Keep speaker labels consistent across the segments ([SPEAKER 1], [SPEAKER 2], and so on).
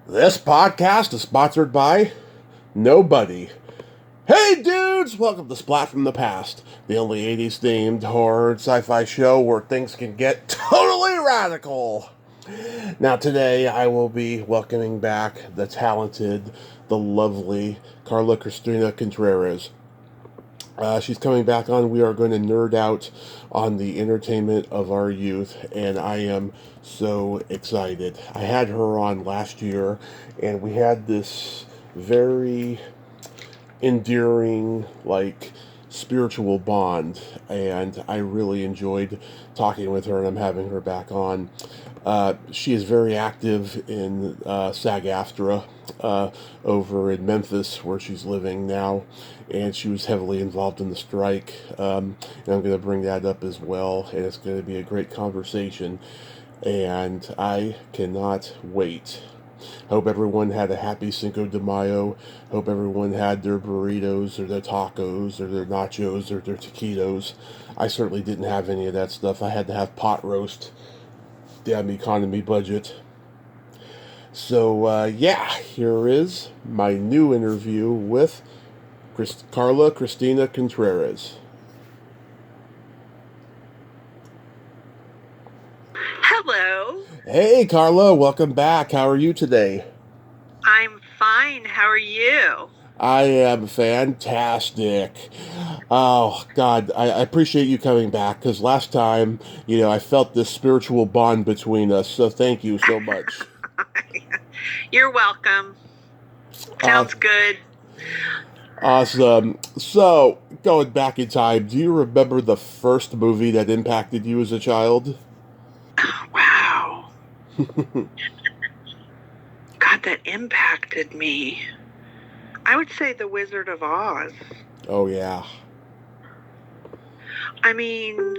[SPEAKER 1] This podcast is sponsored by nobody. Hey dudes! Welcome to Splat from the Past, the only 80s themed horror and sci-fi show where things can get totally radical. Now today I will be welcoming back the talented, the lovely Carla Christina Contreras. She's coming back on. We are going to nerd out on the entertainment of our youth, and I am so excited. I had her on last year, and we had this very endearing, spiritual bond, and I really enjoyed talking with her, and I'm having her back on. She is very active in SAG-AFTRA over in Memphis, where she's living now, and she was heavily involved in the strike. And I'm going to bring that up as well, and it's going to be a great conversation, and I cannot wait. Hope everyone had a happy Cinco de Mayo. Hope everyone had their burritos or their tacos or their nachos or their taquitos. I certainly didn't have any of that stuff. I had to have pot roast. Damn economy budget. So, here is my new interview with Carla Christina Contreras.
[SPEAKER 2] Hello.
[SPEAKER 1] Hey, Carla, welcome back. How are you today?
[SPEAKER 2] I'm fine. How are you?
[SPEAKER 1] I am fantastic. Oh, God, I appreciate you coming back because last time, I felt this spiritual bond between us. So thank you so much.
[SPEAKER 2] You're welcome. Sounds good.
[SPEAKER 1] Awesome. So, going back in time, do you remember the first movie that impacted you as a child?
[SPEAKER 2] Wow. God, that impacted me. I would say The Wizard of Oz.
[SPEAKER 1] Oh, yeah.
[SPEAKER 2] I mean,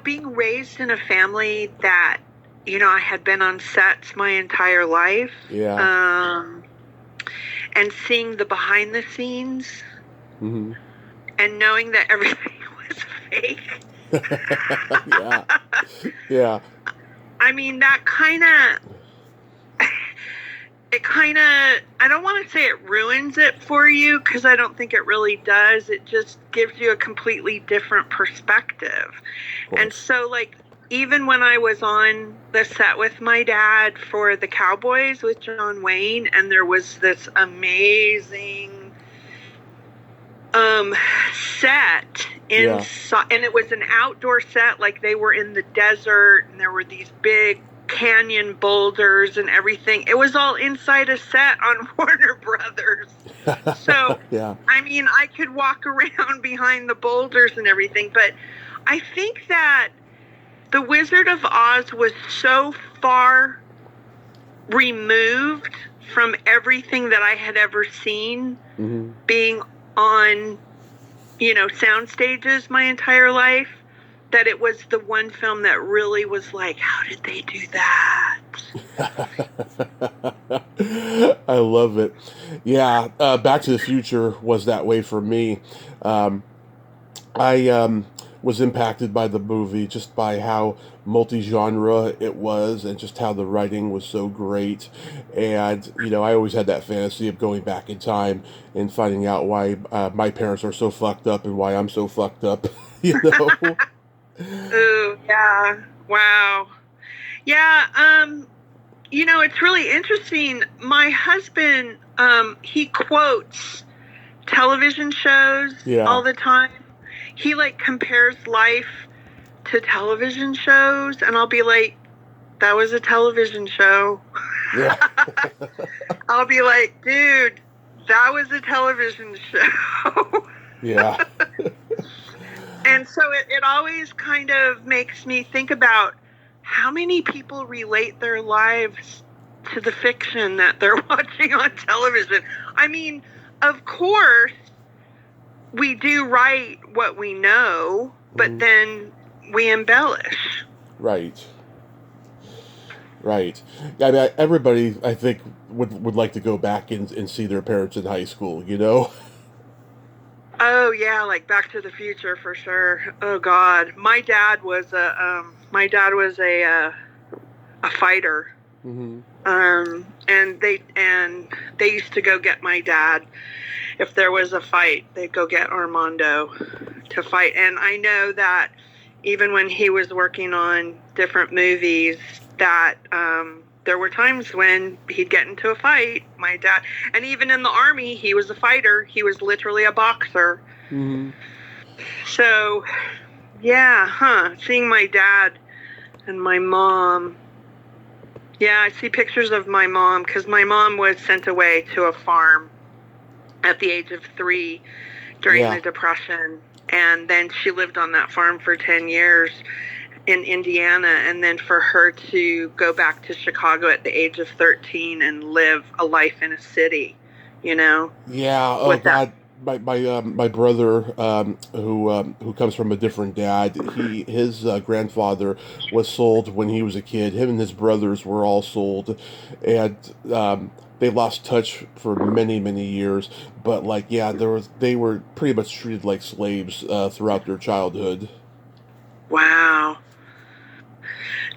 [SPEAKER 2] being raised in a family that, I had been on sets my entire life.
[SPEAKER 1] Yeah.
[SPEAKER 2] And seeing the behind the scenes.
[SPEAKER 1] Mm-hmm.
[SPEAKER 2] And knowing that everything was fake.
[SPEAKER 1] Yeah. Yeah.
[SPEAKER 2] I mean, that I don't want to say it ruins it for you, because I don't think it really does. It just gives you a completely different perspective. And so, even when I was on the set with my dad for The Cowboys with John Wayne, and there was this amazing set inside, and it was an outdoor set, like they were in the desert, and there were these big canyon boulders and everything. It was all inside a set on Warner Brothers. So,
[SPEAKER 1] yeah.
[SPEAKER 2] I mean, I could walk around behind the boulders and everything, but I think that The Wizard of Oz was so far removed from everything that I had ever seen,
[SPEAKER 1] mm-hmm.
[SPEAKER 2] being on, sound stages my entire life, that it was the one film that really was like, how did they do that?
[SPEAKER 1] I love it. Yeah, Back to the Future was that way for me. I was impacted by the movie just by how multi-genre it was and just how the writing was so great. And, I always had that fantasy of going back in time and finding out why my parents are so fucked up and why I'm so fucked up,
[SPEAKER 2] Ooh, yeah. Wow. Yeah, it's really interesting. My husband, he quotes television shows all the time. He compares life to television shows, and I'll be like, that was a television show.
[SPEAKER 1] Yeah.
[SPEAKER 2] I'll be like, dude, that was a television show.
[SPEAKER 1] Yeah.
[SPEAKER 2] And so it always kind of makes me think about how many people relate their lives to the fiction that they're watching on television. I mean, of course, we do write what we know, but then we embellish.
[SPEAKER 1] Right. Right. I mean, everybody, I think, would like to go back and see their parents in high school,
[SPEAKER 2] Oh yeah, like Back to the Future for sure. Oh God, my dad was a fighter.
[SPEAKER 1] Mm-hmm.
[SPEAKER 2] And they used to go get my dad if there was a fight. They'd go get Armando to fight. And I know that even when he was working on different movies, that there were times when he'd get into a fight, my dad. And even in the Army, he was a fighter. He was literally a boxer.
[SPEAKER 1] Mm-hmm.
[SPEAKER 2] So, yeah, seeing my dad and my mom. Yeah, I see pictures of my mom because my mom was sent away to a farm at the age of 3 during the Depression. And then she lived on that farm for 10 years in Indiana. And then for her to go back to Chicago at the age of 13 and live a life in a city,
[SPEAKER 1] Yeah. Oh God. My brother, who comes from a different dad, his grandfather was sold when he was a kid. Him and his brothers were all sold, and they lost touch for many years. But like, yeah, they were pretty much treated like slaves throughout their childhood.
[SPEAKER 2] Wow.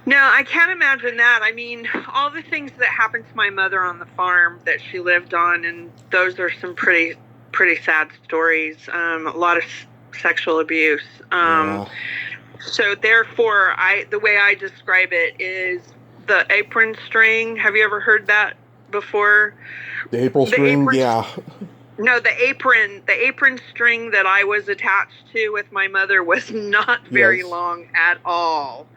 [SPEAKER 2] No, I can't imagine that. I mean, all the things that happened to my mother on the farm that she lived on, and those are some pretty sad stories. A lot of sexual abuse.
[SPEAKER 1] Yeah.
[SPEAKER 2] So therefore, the way I describe it is the apron string. Have you ever heard that before?
[SPEAKER 1] The April string. Yeah.
[SPEAKER 2] No, the apron string that I was attached to with my mother was not very long at all.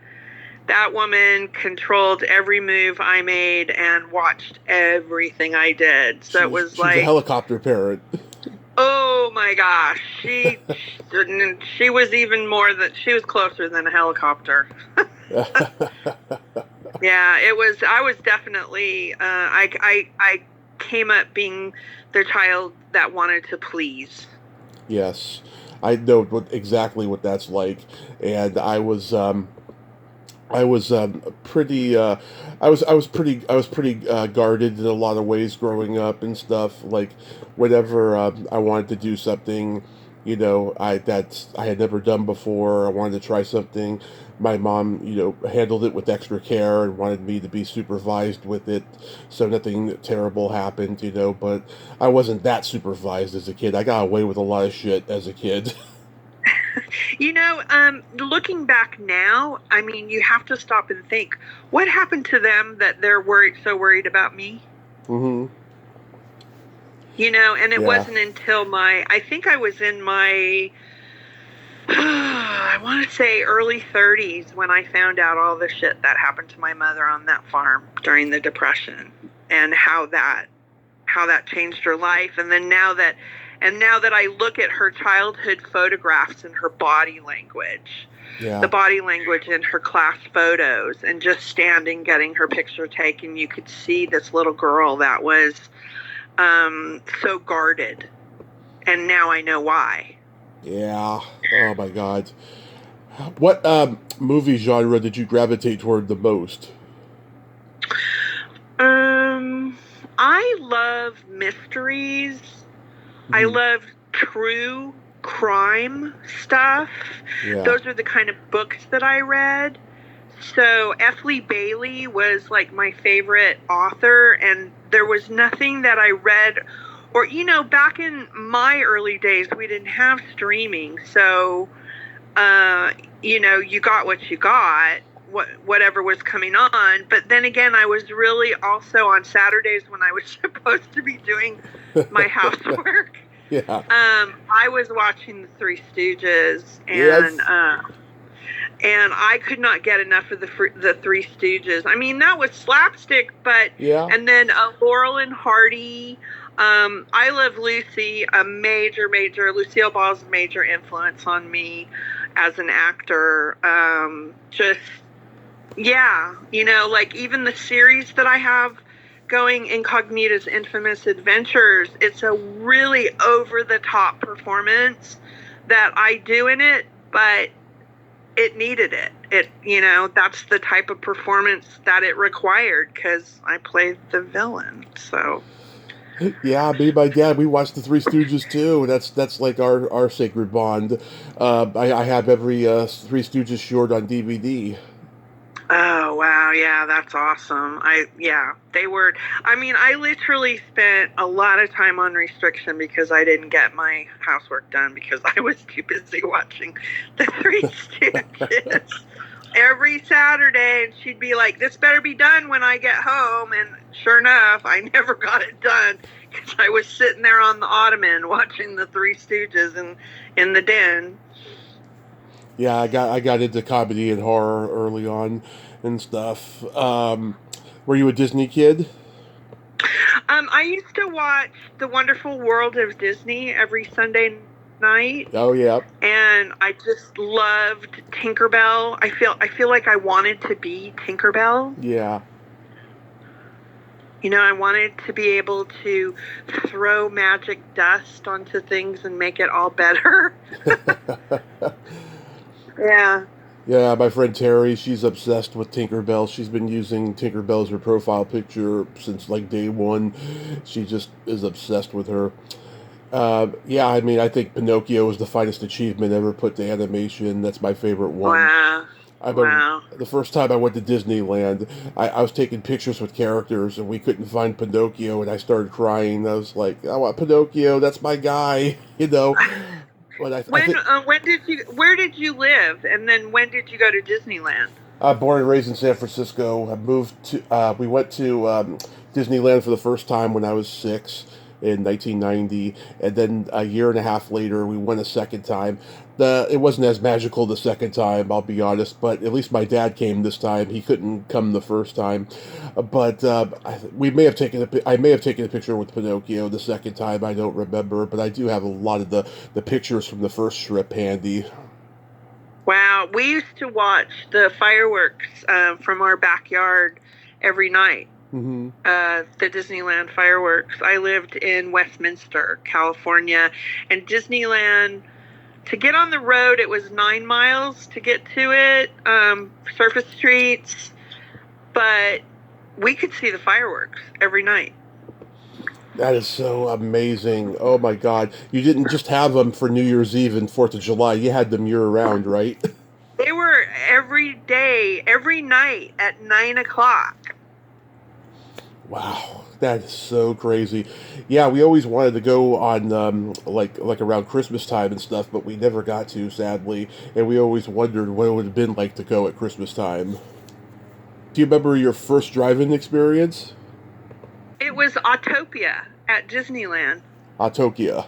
[SPEAKER 2] That woman controlled every move I made and watched everything I did. So it was
[SPEAKER 1] she's a helicopter parent.
[SPEAKER 2] Oh my gosh, she was even more she was closer than a helicopter. Yeah, it was. I was definitely. I came up being the child that wanted to please.
[SPEAKER 1] Yes, I know exactly what that's like, and I was pretty I was pretty guarded in a lot of ways growing up and stuff. Like whenever I wanted to do something, I had never done before, I wanted to try something. My mom, handled it with extra care and wanted me to be supervised with it, so nothing terrible happened. But I wasn't that supervised as a kid. I got away with a lot of shit as a kid.
[SPEAKER 2] Looking back now, I mean, you have to stop and think, what happened to them that they're so worried about me?
[SPEAKER 1] Mm-hmm.
[SPEAKER 2] And it wasn't until I think I was in my, I want to say early 30s when I found out all the shit that happened to my mother on that farm during the Depression and how that changed her life. And then now that I look at her childhood photographs and her body language, the body language in her class photos, and just standing getting her picture taken, you could see this little girl that was so guarded. And now I know why.
[SPEAKER 1] Yeah. Oh my God. What movie genre did you gravitate toward the most?
[SPEAKER 2] I love mysteries. Mm-hmm. I love true crime stuff. Yeah. Those are the kind of books that I read. So F. Lee Bailey was like my favorite author, and there was nothing that I read, or back in my early days, we didn't have streaming, so you got what you got, whatever was coming on. But then again, I was really also on Saturdays when I was supposed to be doing my housework.
[SPEAKER 1] Yeah.
[SPEAKER 2] I was watching the Three Stooges, and and I could not get enough of the Three Stooges. I mean, that was slapstick, but and then Laurel and Hardy. I Love Lucy, a major Lucille Ball's a major influence on me as an actor. Like even the series that I have going, Incognita's Infamous Adventures, it's a really over-the-top performance that I do in it, but it needed it. That's the type of performance that it required because I played the villain, so...
[SPEAKER 1] Yeah, me and my dad, we watched the Three Stooges too. That's like our sacred bond. I have every Three Stooges short on DVD.
[SPEAKER 2] Oh wow, yeah, that's awesome. They were, I mean, I literally spent a lot of time on restriction because I didn't get my housework done because I was too busy watching the Three Stooges every Saturday. And she'd be like, this better be done when I get home. And sure enough, I never got it done because I was sitting there on the ottoman watching the Three Stooges in the den.
[SPEAKER 1] Yeah, I got into comedy and horror early on and stuff. Were you a Disney kid?
[SPEAKER 2] I used to watch The Wonderful World of Disney every Sunday night.
[SPEAKER 1] Oh yeah.
[SPEAKER 2] And I just loved Tinkerbell. I feel like I wanted to be Tinkerbell.
[SPEAKER 1] Yeah.
[SPEAKER 2] You know, I wanted to be able to throw magic dust onto things and make it all better. Yeah.
[SPEAKER 1] Yeah, my friend Terry, she's obsessed with Tinkerbell. She's been using Tinkerbell as her profile picture since like day one. She just is obsessed with her. Yeah, I mean, I think Pinocchio was the finest achievement ever put to animation. That's my favorite one.
[SPEAKER 2] Wow.
[SPEAKER 1] I remember
[SPEAKER 2] Wow.
[SPEAKER 1] the first time I went to Disneyland, I was taking pictures with characters and we couldn't find Pinocchio, and I started crying. I was like, I want Pinocchio. That's my guy, you know. But
[SPEAKER 2] Where did you live? And then when did you go to Disneyland?
[SPEAKER 1] Born and raised in San Francisco. I moved to. We went to Disneyland for the first time when I was 6 in 1990, and then a year and a half later, we went a second time. It wasn't as magical the second time, I'll be honest. But at least my dad came this time. He couldn't come the first time. But we may have taken I may have taken a picture with Pinocchio the second time. I don't remember, but I do have a lot of the pictures from the first trip handy.
[SPEAKER 2] Wow, we used to watch the fireworks from our backyard every night.
[SPEAKER 1] Mm-hmm.
[SPEAKER 2] The Disneyland fireworks. I lived in Westminster, California, and Disneyland, to get on the road, it was 9 miles to get to it, surface streets, but we could see the fireworks every night.
[SPEAKER 1] That is so amazing. Oh my God. You didn't just have them for New Year's Eve and 4th of July. You had them year round, right?
[SPEAKER 2] They were every day, every night at 9 o'clock.
[SPEAKER 1] Wow. That is so crazy. Yeah, we always wanted to go on like around Christmas time and stuff, but we never got to, sadly. And we always wondered what it would have been like to go at Christmas time. Do you remember your first drive-in experience?
[SPEAKER 2] It was Autopia at Disneyland.
[SPEAKER 1] Autopia.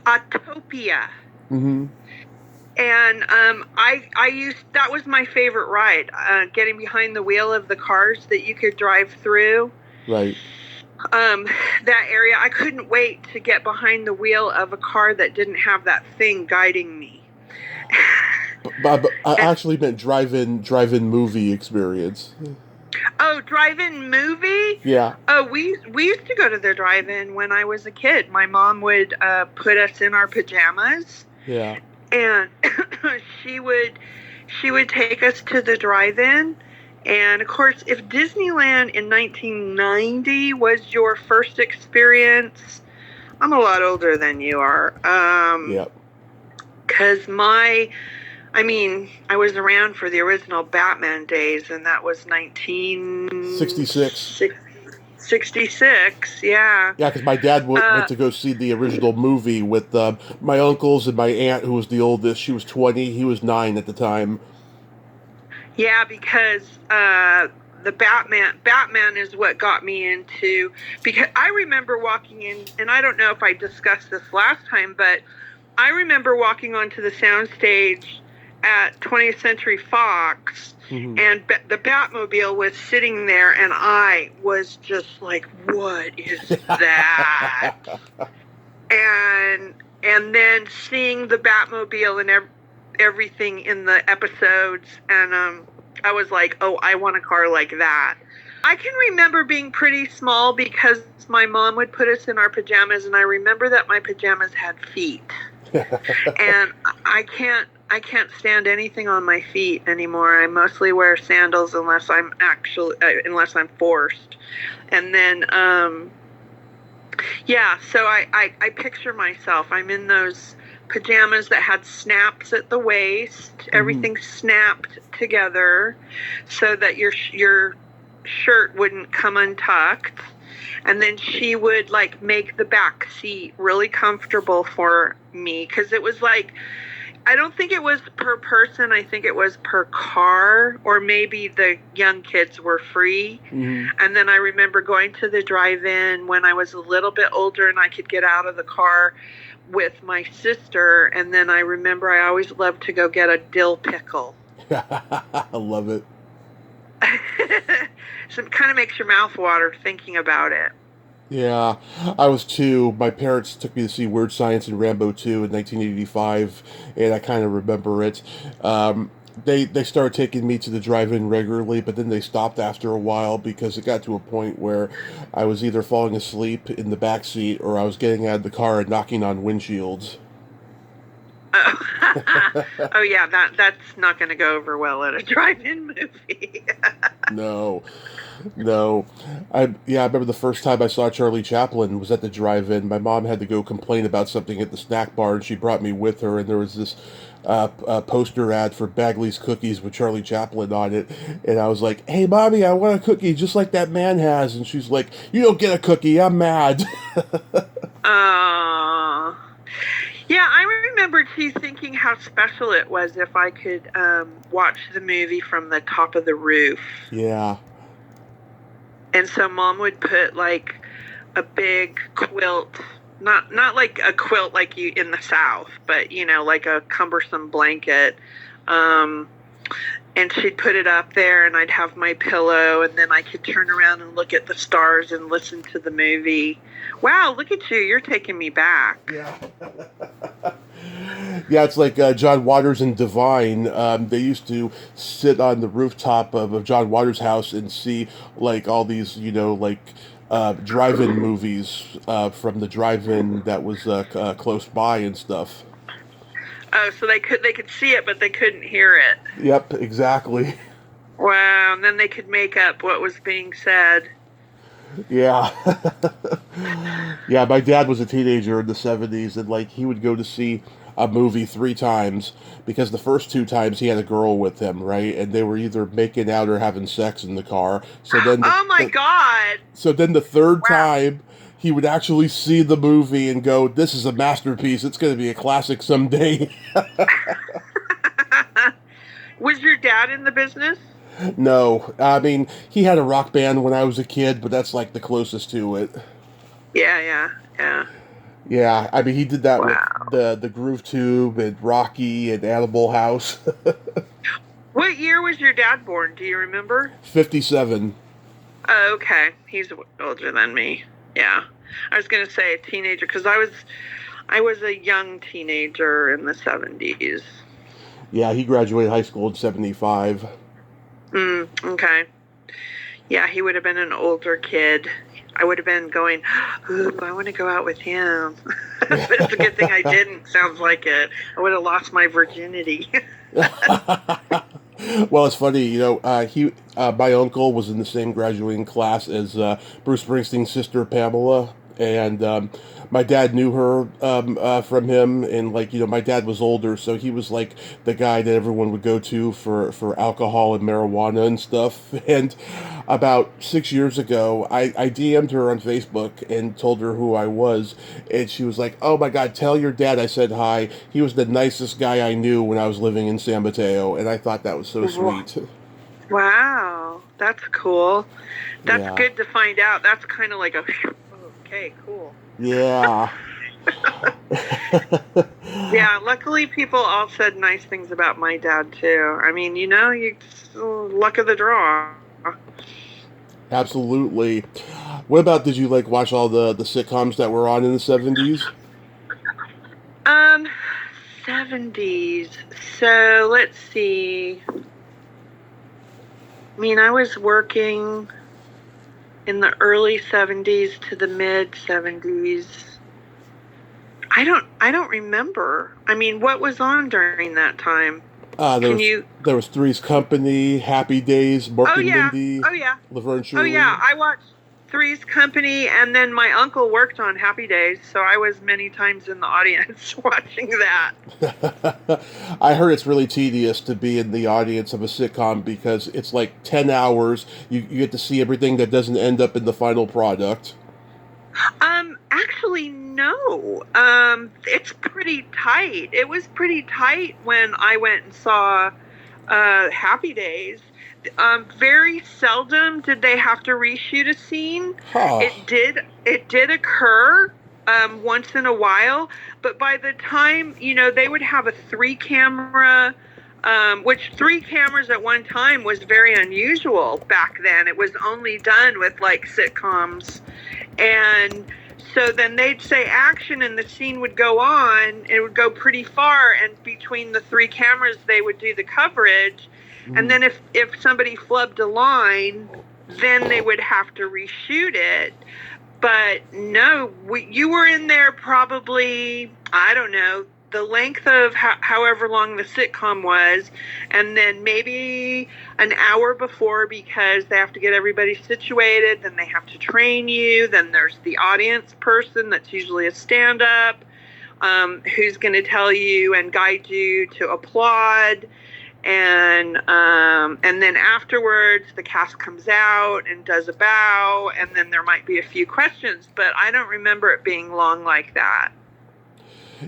[SPEAKER 2] Autopia.
[SPEAKER 1] Mm-hmm.
[SPEAKER 2] And that was my favorite ride, getting behind the wheel of the cars that you could drive through.
[SPEAKER 1] Right.
[SPEAKER 2] That area, I couldn't wait to get behind the wheel of a car that didn't have that thing guiding me.
[SPEAKER 1] But I actually meant drive-in movie experience.
[SPEAKER 2] Oh, drive-in movie?
[SPEAKER 1] Yeah.
[SPEAKER 2] Oh, we used to go to the drive-in when I was a kid. My mom would put us in our pajamas.
[SPEAKER 1] Yeah.
[SPEAKER 2] And she would take us to the drive-in. And of course, if Disneyland in 1990 was your first experience, I'm a lot older than you are.
[SPEAKER 1] Yep.
[SPEAKER 2] Because I was around for the original Batman days, and that was
[SPEAKER 1] 1966.
[SPEAKER 2] 66, yeah.
[SPEAKER 1] Yeah, because my dad went to go see the original movie with my uncles and my aunt, who was the oldest. She was 20. He was 9 at the time.
[SPEAKER 2] Yeah, because the Batman is what got me into, because I remember walking in, and I don't know if I discussed this last time, but I remember walking onto the soundstage at 20th Century Fox, mm-hmm. and the Batmobile was sitting there, and I was just like, what is that? and then seeing the Batmobile and everything in the episodes, and I was like, oh, I want a car like that. I can remember being pretty small because my mom would put us in our pajamas, and I remember that my pajamas had feet. And I can't stand anything on my feet anymore. I mostly wear sandals unless I'm forced. And then so I picture myself, I'm in those pajamas that had snaps at the waist. Everything snapped together so that your shirt wouldn't come untucked. And then she would like make the back seat really comfortable for me, because it was like, I don't think it was per person. I think it was per car, or maybe the young kids were free. And then I remember going to the drive-in when I was a little bit older and I could get out of the car with my sister. And then I remember I always loved to go get a dill pickle.
[SPEAKER 1] I love it.
[SPEAKER 2] So it kind of makes your mouth water thinking about it.
[SPEAKER 1] Yeah, I was 2. My parents took me to see Weird Science and Rambo 2 in 1985, and I kind of remember it. They started taking me to the drive-in regularly, but then they stopped after a while because it got to a point where I was either falling asleep in the back seat or I was getting out of the car and knocking on windshields.
[SPEAKER 2] Oh yeah, that's not going to go over well at a drive-in movie.
[SPEAKER 1] No. I remember the first time I saw Charlie Chaplin was at the drive-in. My mom had to go complain about something at the snack bar, and she brought me with her, and there was this poster ad for Bagley's Cookies with Charlie Chaplin on it, and I was like, "Hey, Mommy, I want a cookie just like that man has," and she's like, "You don't get a cookie, I'm mad."
[SPEAKER 2] Yeah, I remember too thinking how special it was if I could watch the movie from the top of the roof.
[SPEAKER 1] Yeah.
[SPEAKER 2] And so Mom would put like a big quilt, not like a quilt like you in the South, but you know, like a cumbersome blanket. And she'd put it up there, and I'd have my pillow, and then I could turn around and look at the stars and listen to the movie. Wow, look at you. You're taking me back.
[SPEAKER 1] Yeah. Yeah, it's like John Waters and Divine. They used to sit on the rooftop of John Waters' house and see like all these, drive-in movies from the drive-in that was close by and stuff.
[SPEAKER 2] Oh, so they could see it, but they couldn't hear it.
[SPEAKER 1] Yep, exactly.
[SPEAKER 2] Wow, and then they could make up what was being said.
[SPEAKER 1] Yeah. Yeah, my dad was a teenager in the 70s, and like he would go to see a movie 3 times because the first 2 times he had a girl with him, right? And they were either making out or having sex in the car. So then
[SPEAKER 2] oh my God.
[SPEAKER 1] So then the third time he would actually see the movie and go, "This is a masterpiece. It's going to be a classic someday."
[SPEAKER 2] Was your dad in the business?
[SPEAKER 1] No. I mean, he had a rock band when I was a kid, but that's like the closest to it.
[SPEAKER 2] Yeah.
[SPEAKER 1] Yeah, I mean, he did that with the Groove Tube and Rocky and Animal House.
[SPEAKER 2] What year was your dad born? Do you remember?
[SPEAKER 1] 57.
[SPEAKER 2] Oh, okay. He's older than me. Yeah. I was going to say a teenager because I was a young teenager in the 70s.
[SPEAKER 1] Yeah, he graduated high school in 75.
[SPEAKER 2] Okay. Yeah, he would have been an older kid. I would have been going, "Ooh, I want to go out with him." But it's a good thing I didn't. Sounds like it. I would have lost my virginity.
[SPEAKER 1] Well, it's funny, my uncle was in the same graduating class as Bruce Springsteen's sister Pamela, and my dad knew her from him, and my dad was older, so he was like the guy that everyone would go to for alcohol and marijuana and stuff. And about 6 years ago, I DM'd her on Facebook and told her who I was, and she was like, "Oh my God, tell your dad I said hi. He was the nicest guy I knew when I was living in San Mateo," and I thought that was so sweet.
[SPEAKER 2] Wow, that's cool. That's good to find out. That's kind of like okay, cool.
[SPEAKER 1] Yeah.
[SPEAKER 2] Yeah, luckily people all said nice things about my dad too. I mean, you luck of the draw.
[SPEAKER 1] Absolutely. What about, did you watch all the sitcoms that were on in the 70s?
[SPEAKER 2] 70s. So let's see. I mean, I was working in the early 70s to the mid 70s. I don't remember. I mean, what was on during that time?
[SPEAKER 1] There was Three's Company, Happy Days, Mork and Mindy,
[SPEAKER 2] Oh yeah.
[SPEAKER 1] Laverne and Shirley.
[SPEAKER 2] Oh yeah, I watched Three's Company, and then my uncle worked on Happy Days, so I was many times in the audience watching that.
[SPEAKER 1] I heard it's really tedious to be in the audience of a sitcom because it's like 10 hours. You get to see everything that doesn't end up in the final product.
[SPEAKER 2] Actually, no. It's pretty tight. It was pretty tight when I went and saw Happy Days. Very seldom did they have to reshoot a scene.
[SPEAKER 1] Huh.
[SPEAKER 2] It did occur once in a while, but by the time, they would have a 3-camera, which 3 cameras at one time was very unusual back then. It was only done with like sitcoms. And so then they'd say action and the scene would go on. It would go pretty far, and between the 3 cameras they would do the coverage. And then if somebody flubbed a line, then they would have to reshoot it. But no, you were in there probably, I don't know, the length of however long the sitcom was, and then maybe an hour before, because they have to get everybody situated, then they have to train you, then there's the audience person that's usually a stand-up, who's going to tell you and guide you to applaud. And then afterwards, the cast comes out and does a bow, and then there might be a few questions, but I don't remember it being long like that.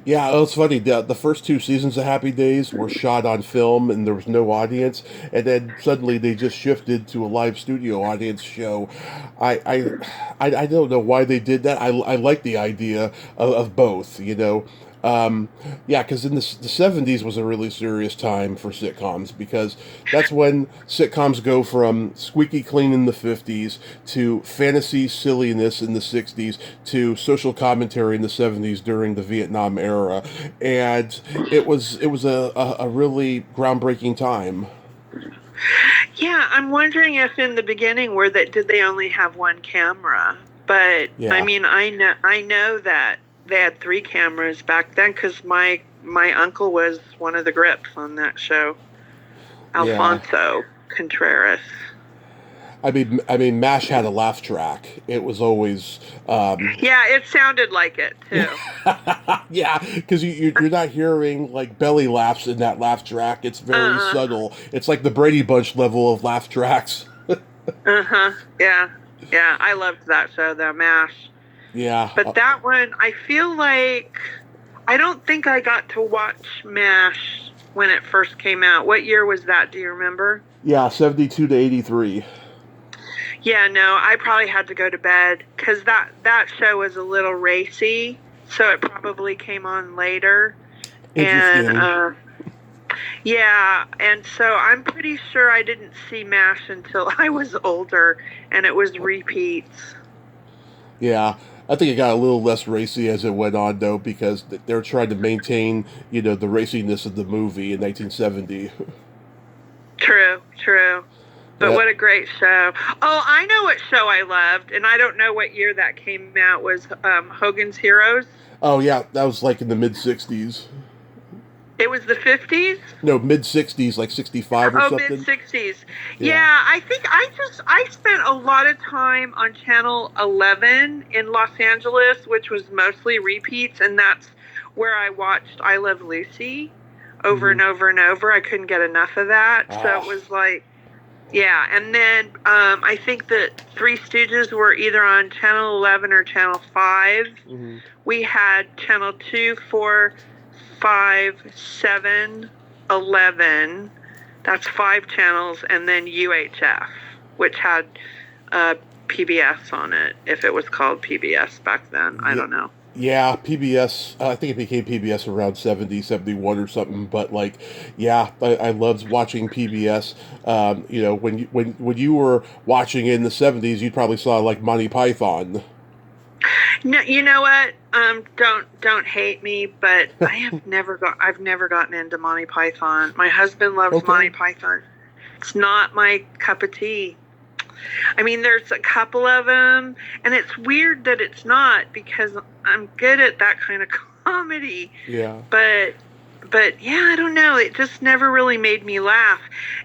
[SPEAKER 1] Yeah, it's funny. The first 2 seasons of Happy Days were shot on film, and there was no audience. And then suddenly they just shifted to a live studio audience show. I don't know why they did that. I like the idea of both. Yeah, because in the 70s was a really serious time for sitcoms, because that's when sitcoms go from squeaky clean in the 50s to fantasy silliness in the 60s to social commentary in the 70s during the Vietnam era. And it was a really groundbreaking time.
[SPEAKER 2] Yeah, I'm wondering if in the beginning did they only have 1 camera? But
[SPEAKER 1] Yeah.
[SPEAKER 2] I mean, I know that they had 3 cameras back then, because my uncle was one of the grips on that show, Alfonso Contreras.
[SPEAKER 1] I mean, MASH had a laugh track. It was always.
[SPEAKER 2] Yeah, it sounded like it too.
[SPEAKER 1] Yeah, because you're not hearing like belly laughs in that laugh track. It's very subtle. It's like the Brady Bunch level of laugh tracks.
[SPEAKER 2] Yeah. I loved that show, though, MASH.
[SPEAKER 1] Yeah.
[SPEAKER 2] But that one, I feel like I don't think I got to watch MASH when it first came out. What year was that? Do you remember?
[SPEAKER 1] Yeah, 72 to 83.
[SPEAKER 2] Yeah, no, I probably had to go to bed because that show was a little racy, so it probably came on later.
[SPEAKER 1] Interesting.
[SPEAKER 2] And yeah, and so I'm pretty sure I didn't see MASH until I was older, and it was repeats.
[SPEAKER 1] Yeah, I think it got a little less racy as it went on, though, because they're trying to maintain, the raciness of the movie in 1970.
[SPEAKER 2] True. But what a great show. Oh, I know what show I loved, and I don't know what year that came out, was Hogan's Heroes.
[SPEAKER 1] Oh, yeah, that was like in the mid-60s.
[SPEAKER 2] It was the 50s?
[SPEAKER 1] No, mid-60s, like 65 or something.
[SPEAKER 2] Oh, mid-60s. Yeah, I think I spent a lot of time on Channel 11 in Los Angeles, which was mostly repeats, and that's where I watched I Love Lucy over and over and over. I couldn't get enough of that. So it was like, yeah. And then I think that Three Stooges were either on Channel 11 or Channel 5. Mm-hmm. We had Channel 2, 4, 5, 7, 11. That's 5 channels, and then UHF, which had PBS on it, if it was called PBS back then. I don't know.
[SPEAKER 1] Yeah, PBS, I think it became PBS around 70, 71 or something, but like, yeah, I loved watching PBS. When you were watching in the 70s, you probably saw like Monty Python.
[SPEAKER 2] No, you know what? Don't hate me, but I've never gotten into Monty Python. My husband loves Monty Python. It's not my cup of tea. I mean, there's a couple of them, and it's weird that it's not, because I'm good at that kind of comedy.
[SPEAKER 1] Yeah.
[SPEAKER 2] But but yeah, I don't know. It just never really made me laugh.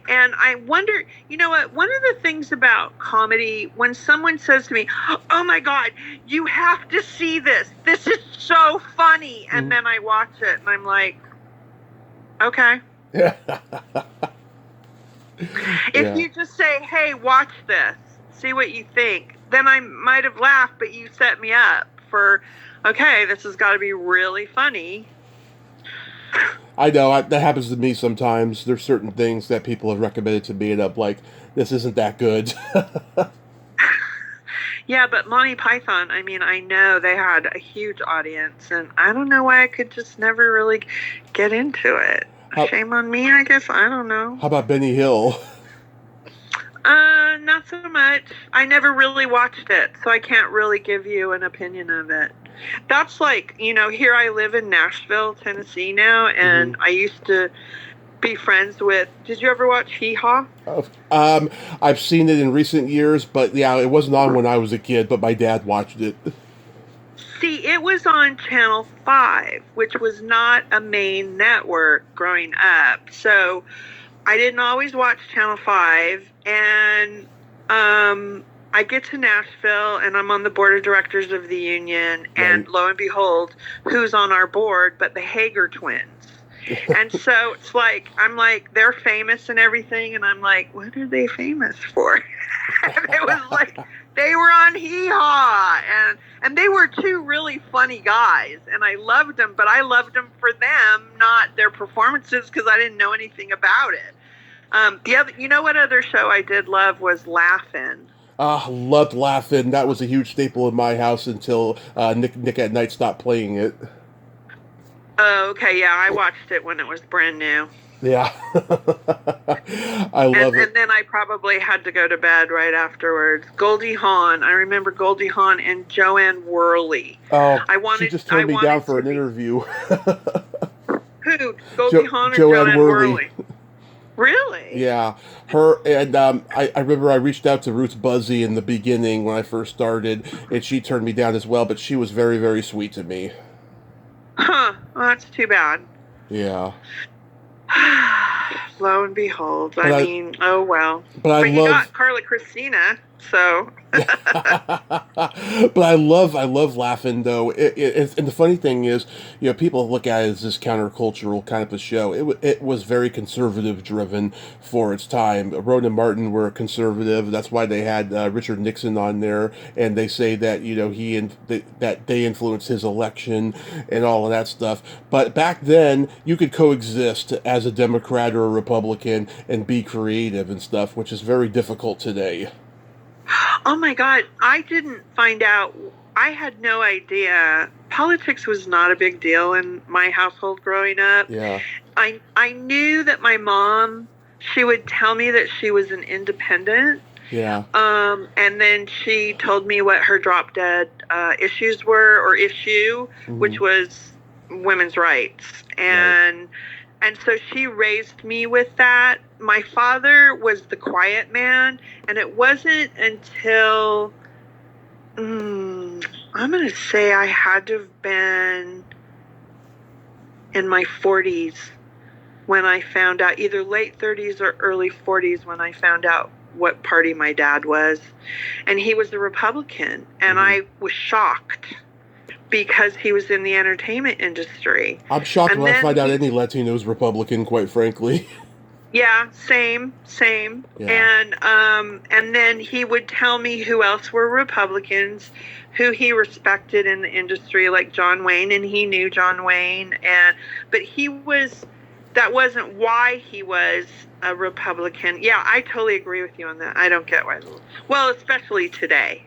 [SPEAKER 2] And I wonder, you know what? One of the things about comedy, when someone says to me, "Oh my God, you have to see this. This is so funny," and then I watch it and I'm like, okay.
[SPEAKER 1] Yeah.
[SPEAKER 2] If you just say, "Hey, watch this, see what you think," then I might have laughed, but you set me up for, okay, this has got to be really funny.
[SPEAKER 1] I know that happens to me sometimes. There's certain things that people have recommended to me, and I'm like, this isn't that good.
[SPEAKER 2] Yeah, but Monty Python, I mean, I know they had a huge audience, and I don't know why I could just never really get into it. Shame on me, I guess. I don't know.
[SPEAKER 1] How about Benny Hill?
[SPEAKER 2] Not so much. I never really watched it, so I can't really give you an opinion of it. That's like, here I live in Nashville, Tennessee now, and I used to be friends with, did you ever watch Hee Haw?
[SPEAKER 1] I've seen it in recent years, but yeah, it wasn't on when I was a kid, but my dad watched it.
[SPEAKER 2] See, it was on Channel 5, which was not a main network growing up. So I didn't always watch Channel 5, and I get to Nashville, and I'm on the board of directors of the union, and lo and behold, who's on our board but the Hager twins. And so it's like, I'm like, they're famous and everything, and I'm like, what are they famous for? And it was like, they were on Hee Haw, and they were two really funny guys, and I loved them, but I loved them for them, not their performances, because I didn't know anything about it. The other, what other show I did love was Laugh-In.
[SPEAKER 1] Loved Laugh-In. That was a huge staple in my house until Nick at Night stopped playing it.
[SPEAKER 2] Oh, okay, yeah, I watched it when it was brand new.
[SPEAKER 1] Yeah. I love it.
[SPEAKER 2] And then I probably had to go to bed right afterwards. Goldie Hawn. I remember Goldie Hawn and Joanne Worley.
[SPEAKER 1] Oh, she just turned me down for an interview.
[SPEAKER 2] Who? Goldie Hawn or
[SPEAKER 1] Joanne Worley?
[SPEAKER 2] Really?
[SPEAKER 1] Yeah. Her, and I remember I reached out to Ruth Buzzy in the beginning when I first started, and she turned me down as well, but she was very, very sweet to me.
[SPEAKER 2] Huh. Well, that's too bad.
[SPEAKER 1] Yeah.
[SPEAKER 2] Lo and behold. I mean, oh well.
[SPEAKER 1] But
[SPEAKER 2] you got Carla Christina, so.
[SPEAKER 1] But I love Laugh-In though. And the funny thing is, people look at it as this countercultural kind of a show. It was very conservative driven for its time. Rowan and Martin were conservative. That's why they had Richard Nixon on there, and they say that that they influenced his election and all of that stuff. But back then, you could coexist as a Democrat or a Republican and be creative and stuff, which is very difficult today.
[SPEAKER 2] Oh my God, I didn't find out. I had no idea. Politics was not a big deal in my household growing up.
[SPEAKER 1] Yeah.
[SPEAKER 2] I knew that my mom, she would tell me that she was an independent.
[SPEAKER 1] Yeah.
[SPEAKER 2] And then she told me what her drop dead issues were, or issue, which was women's rights. And so she raised me with that. My father was the quiet man, and it wasn't until, I'm going to say I had to have been in my 40s when I found out, either late 30s or early 40s when I found out what party my dad was. And he was a Republican, and I was shocked, because he was in the entertainment industry.
[SPEAKER 1] I'm shocked when I find out any Latino's Republican, quite frankly.
[SPEAKER 2] Yeah, same.
[SPEAKER 1] Yeah.
[SPEAKER 2] And then he would tell me who else were Republicans, who he respected in the industry, like John Wayne, and he knew John Wayne. But that wasn't why he was a Republican. Yeah, I totally agree with you on that. I don't get why. Well, especially today.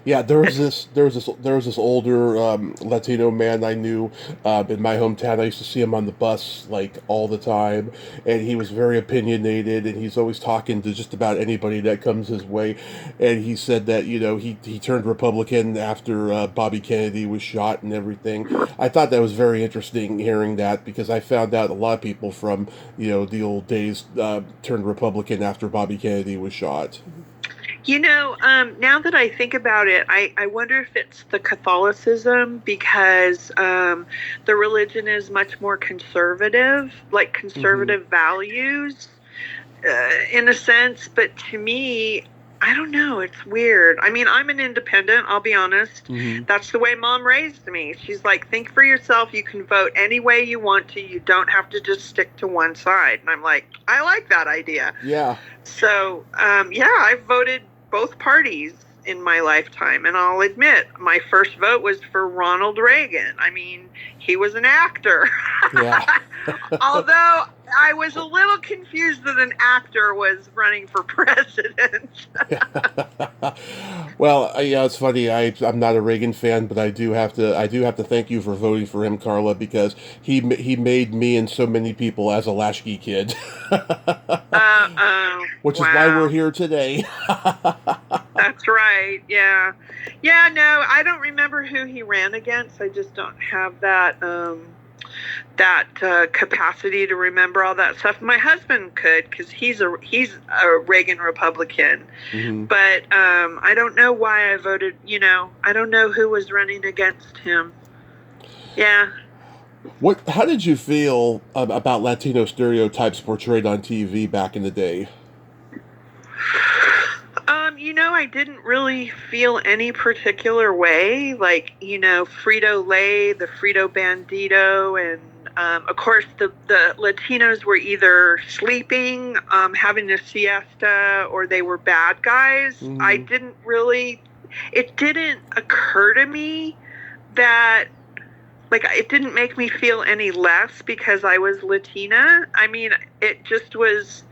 [SPEAKER 1] Yeah, there was this older Latino man I knew in my hometown. I used to see him on the bus like all the time, and he was very opinionated, and he's always talking to just about anybody that comes his way. And he said that he turned Republican after Bobby Kennedy was shot and everything. I thought that was very interesting hearing that, because I found out a lot of people from the old days turned Republican after Bobby Kennedy was shot.
[SPEAKER 2] Now that I think about it, I wonder if it's the Catholicism because the religion is much more conservative, like
[SPEAKER 1] Mm-hmm.
[SPEAKER 2] conservative values in a sense. But to me, I don't know. It's weird. I mean, I'm an independent, I'll be honest.
[SPEAKER 1] Mm-hmm.
[SPEAKER 2] That's the way mom raised me. She's like, think for yourself. You can vote any way you want to. You don't have to just stick to one side. And I'm like, I like that idea.
[SPEAKER 1] Yeah.
[SPEAKER 2] So, yeah, I've voted both parties in my lifetime. And I'll admit, my first vote was for Ronald Reagan. I mean, he was an actor.
[SPEAKER 1] Yeah.
[SPEAKER 2] Although I was a little confused that an actor was running for president.
[SPEAKER 1] Well, yeah, it's funny. I'm not a Reagan fan, but I do have to thank you for voting for him, Carla, because he made me and so many people as a latchkey kid,
[SPEAKER 2] Oh,
[SPEAKER 1] which is why we're
[SPEAKER 2] wow.
[SPEAKER 1] here today.
[SPEAKER 2] That's right. Yeah. Yeah, no, I don't remember who he ran against. I just don't have that capacity to remember all that stuff. My husband could because he's a Reagan Republican,
[SPEAKER 1] Hmm.
[SPEAKER 2] but I don't know why I voted. I don't know who was running against him. Yeah.
[SPEAKER 1] How did you feel about Latino stereotypes portrayed on TV back in the day?
[SPEAKER 2] I didn't really feel any particular way. Like, Frito Lay, the Frito Bandito, and of course the Latinos were either sleeping, having a siesta, or they were bad guys.
[SPEAKER 1] Hmm.
[SPEAKER 2] It didn't occur to me that, like, it didn't make me feel any less because I was Latina. I mean, it just was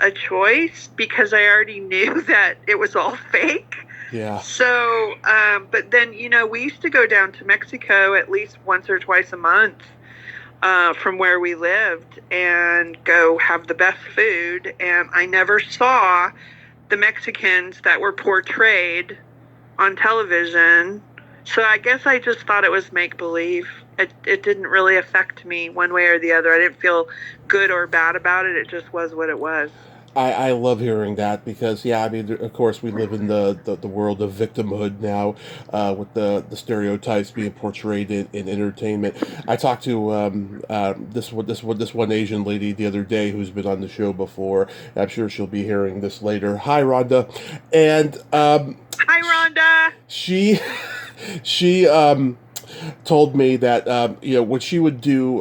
[SPEAKER 2] a choice because I already knew that it was all fake.
[SPEAKER 1] Yeah.
[SPEAKER 2] So, but then, we used to go down to Mexico at least once or twice a month from where we lived and go have the best food. And I never saw the Mexicans that were portrayed on television. So I guess I just thought it was make believe. It didn't really affect me one way or the other. I didn't feel good or bad about it. It just was what it was.
[SPEAKER 1] I love hearing that because, yeah, I mean, of course, we live in the world of victimhood now, with the stereotypes being portrayed in entertainment. I talked to this one Asian lady the other day who's been on the show before. I'm sure she'll be hearing this later. Hi, Rhonda, and
[SPEAKER 2] Hi, Rhonda.
[SPEAKER 1] she she told me that when she would do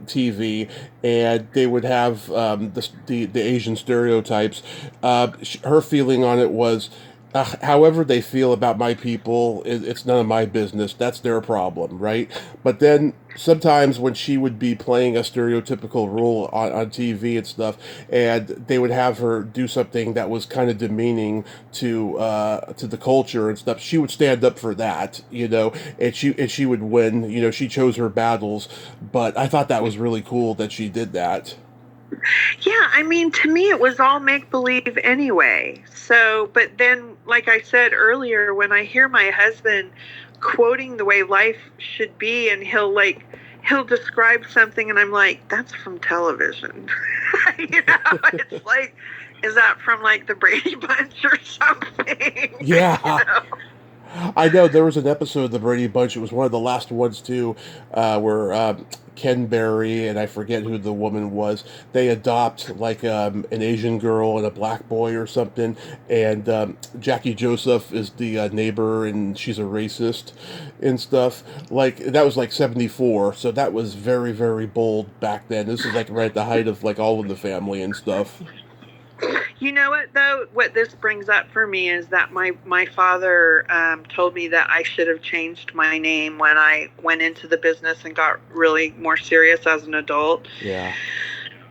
[SPEAKER 1] TV and they would have the Asian stereotypes, her feeling on it was, however they feel about my people, it's none of my business. That's their problem, right? But then sometimes when she would be playing a stereotypical role on TV and stuff, and they would have her do something that was kind of demeaning to the culture and stuff, she would stand up for that, and she would win. She chose her battles, but I thought that was really cool that she did that.
[SPEAKER 2] Yeah, I mean, to me, it was all make believe anyway. So, but then, like I said earlier, when I hear my husband quoting the way life should be, and he'll describe something, and I'm like, that's from television. It's like, is that from like the Brady Bunch or something? you
[SPEAKER 1] Yeah.
[SPEAKER 2] know?
[SPEAKER 1] I know there was an episode of the Brady Bunch. It was one of the last ones too, where Ken Berry and I forget who the woman was. They adopt like an Asian girl and a black boy or something, and Jackie Joseph is the neighbor, and she's a racist and stuff. Like that was like '74, so that was very very bold back then. This is like right at the height of like All in the Family and stuff.
[SPEAKER 2] You know what, though? What this brings up for me is that my father told me that I should have changed my name when I went into the business and got really more serious as an adult.
[SPEAKER 1] Yeah.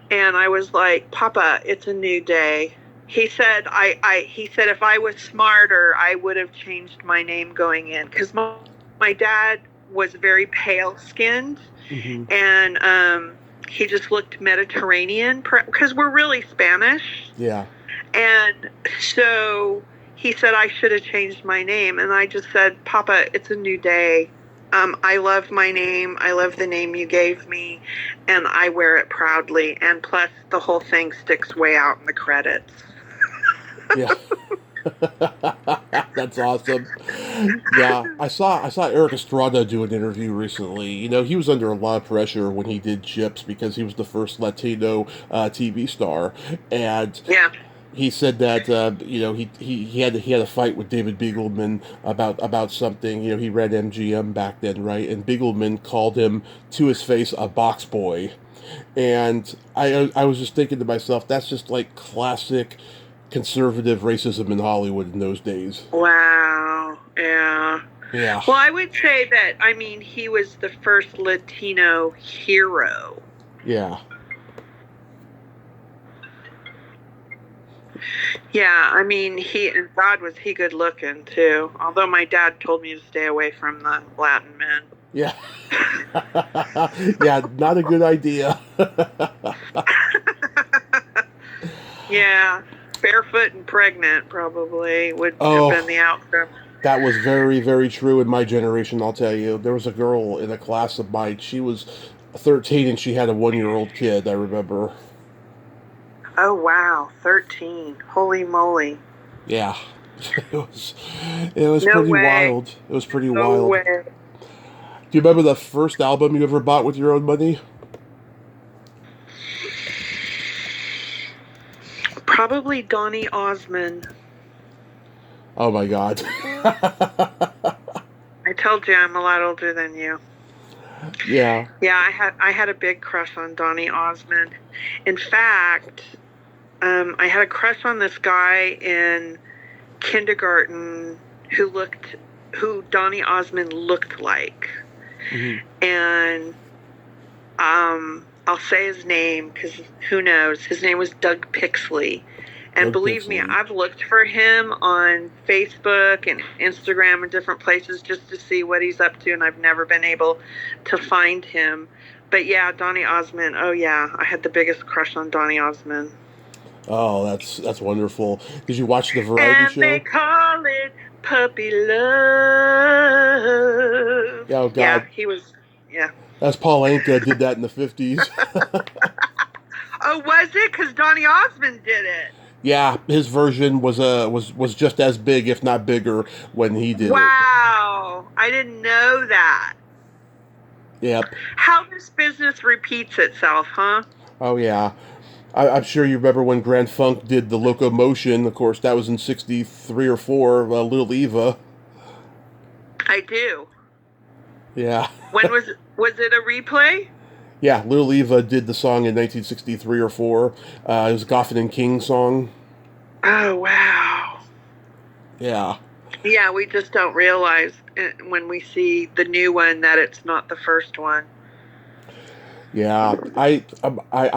[SPEAKER 2] And I was like, Papa, it's a new day. He said if I was smarter, I would have changed my name going in because my dad was very pale skinned,
[SPEAKER 1] Hmm.
[SPEAKER 2] and he just looked Mediterranean because we're really Spanish.
[SPEAKER 1] Yeah.
[SPEAKER 2] And so he said I should have changed my name. And I just said, Papa, it's a new day. I love my name. I love the name you gave me. And I wear it proudly. And plus, the whole thing sticks way out in the credits.
[SPEAKER 1] Yeah. That's awesome. Yeah, I saw Eric Estrada do an interview recently. You know, he was under a lot of pressure when he did Chips because he was the first Latino TV star, and
[SPEAKER 2] Yeah.
[SPEAKER 1] he said that you know he had a fight with David Beagleman about something. You know, he read MGM back then, right? And Beagleman called him to his face a box boy, and I was just thinking to myself, that's just like classic conservative racism in Hollywood in those days.
[SPEAKER 2] Wow. Yeah.
[SPEAKER 1] Yeah,
[SPEAKER 2] Well, I would say that, I mean, he was the first Latino hero.
[SPEAKER 1] yeah,
[SPEAKER 2] Yeah, I mean, and God, was he good looking too. Although my dad told me to stay away from the Latin men.
[SPEAKER 1] yeah, yeah. Not a good idea.
[SPEAKER 2] Yeah, barefoot and pregnant probably would have been
[SPEAKER 1] Oh,
[SPEAKER 2] the outcome.
[SPEAKER 1] that was very, very true in my generation, I'll tell you. There was a girl in a class of mine. She was 13 and she had a 1 year old kid, I remember.
[SPEAKER 2] Oh, wow, 13. Holy moly.
[SPEAKER 1] Yeah. It was it was
[SPEAKER 2] No
[SPEAKER 1] pretty
[SPEAKER 2] way.
[SPEAKER 1] wild. It was pretty
[SPEAKER 2] No
[SPEAKER 1] wild.
[SPEAKER 2] way.
[SPEAKER 1] Do you remember the first album you ever bought with your own money?
[SPEAKER 2] Probably Donny Osmond.
[SPEAKER 1] Oh my god.
[SPEAKER 2] I told you I'm a lot older than you.
[SPEAKER 1] Yeah.
[SPEAKER 2] Yeah, I had a big crush on Donny Osmond. In fact, I had a crush on this guy in kindergarten who Donny Osmond looked like.
[SPEAKER 1] Hmm.
[SPEAKER 2] And I'll say his name because who knows? His name was Doug Pixley. And
[SPEAKER 1] Doug
[SPEAKER 2] believe me,
[SPEAKER 1] Pixley.
[SPEAKER 2] I've looked for him on Facebook and Instagram and different places just to see what he's up to, and I've never been able to find him. But yeah, Donny Osmond. Oh yeah, I had the biggest crush on Donny Osmond.
[SPEAKER 1] Oh, that's wonderful. Did you watch the variety
[SPEAKER 2] And they
[SPEAKER 1] show?
[SPEAKER 2] call it puppy love.
[SPEAKER 1] Yeah, oh
[SPEAKER 2] Yeah,
[SPEAKER 1] god.
[SPEAKER 2] he was. Yeah.
[SPEAKER 1] That's Paul Anka did that in the 50s.
[SPEAKER 2] Oh, was it? Because Donny Osmond did it.
[SPEAKER 1] Yeah, his version was just as big, if not bigger, when he did it.
[SPEAKER 2] Wow, I didn't know that.
[SPEAKER 1] Yep.
[SPEAKER 2] How this business repeats itself, huh?
[SPEAKER 1] Oh yeah. I'm sure you remember when Grand Funk did the Locomotion. Of course, that was in '63 or '4. Little Eva.
[SPEAKER 2] I do.
[SPEAKER 1] Yeah.
[SPEAKER 2] When was it a replay?
[SPEAKER 1] Yeah, Little Eva did the song in 1963 or '4. It was a Goffin and King song.
[SPEAKER 2] Oh, wow.
[SPEAKER 1] Yeah.
[SPEAKER 2] Yeah, we just don't realize when we see the new one that it's not the first one.
[SPEAKER 1] Yeah, I